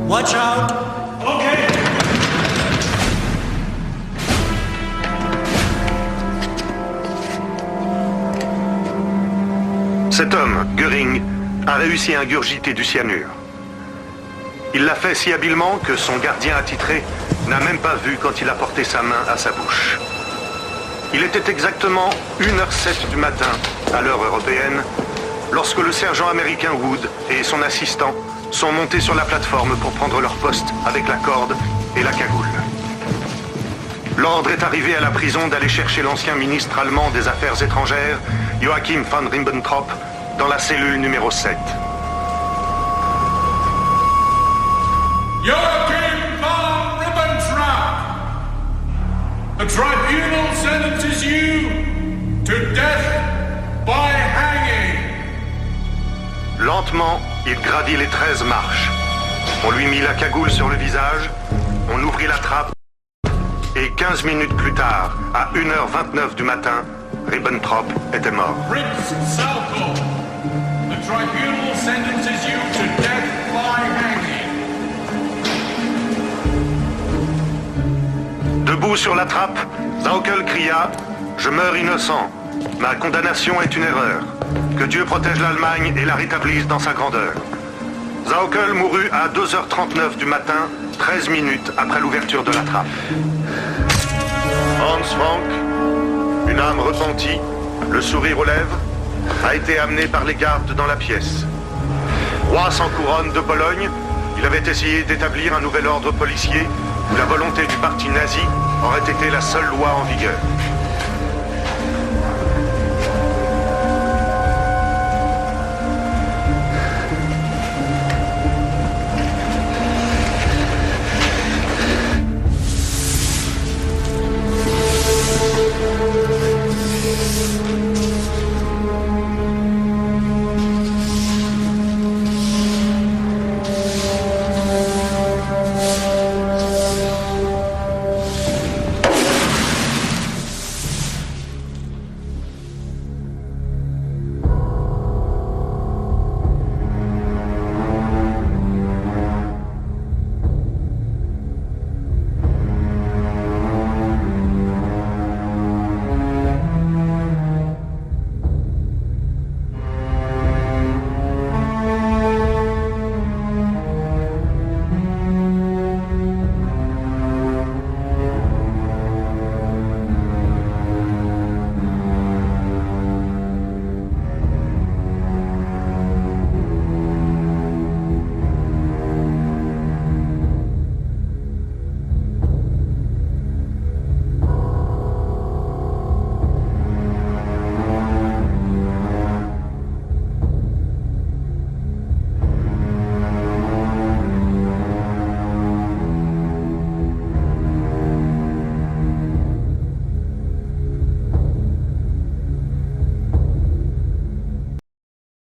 Watch out! Okay. Cet homme, Göring, a réussi à ingurgiter du cyanure. Il l'a fait si habilement que son gardien attitré n'a même pas vu quand il a porté sa main à sa bouche. Il était exactement 1h07 du matin, à l'heure européenne, lorsque le sergent américain Wood et son assistant sont montés sur la plateforme pour prendre leur poste avec la corde et la cagoule. L'ordre est arrivé à la prison d'aller chercher l'ancien ministre allemand des Affaires étrangères, Joachim von Ribbentrop, dans la cellule numéro 7. Joachim von Ribbentrop, the tribunal sentences you to death by hanging. Lentement, il gravit les 13 marches. On lui mit la cagoule sur le visage, on ouvrit la trappe, et 15 minutes plus tard, à 1h29 du matin, Ribbentrop était mort. Debout sur la trappe, Sauckel cria « Je meurs innocent. Ma condamnation est une erreur. Que Dieu protège l'Allemagne et la rétablisse dans sa grandeur. » Sauckel mourut à 2h39 du matin, 13 minutes après l'ouverture de la trappe. Hans Frank, une âme repentie, le sourire aux lèvres, a été amené par les gardes dans la pièce. Roi sans couronne de Pologne, il avait essayé d'établir un nouvel ordre policier où la volonté du parti nazi aurait été la seule loi en vigueur.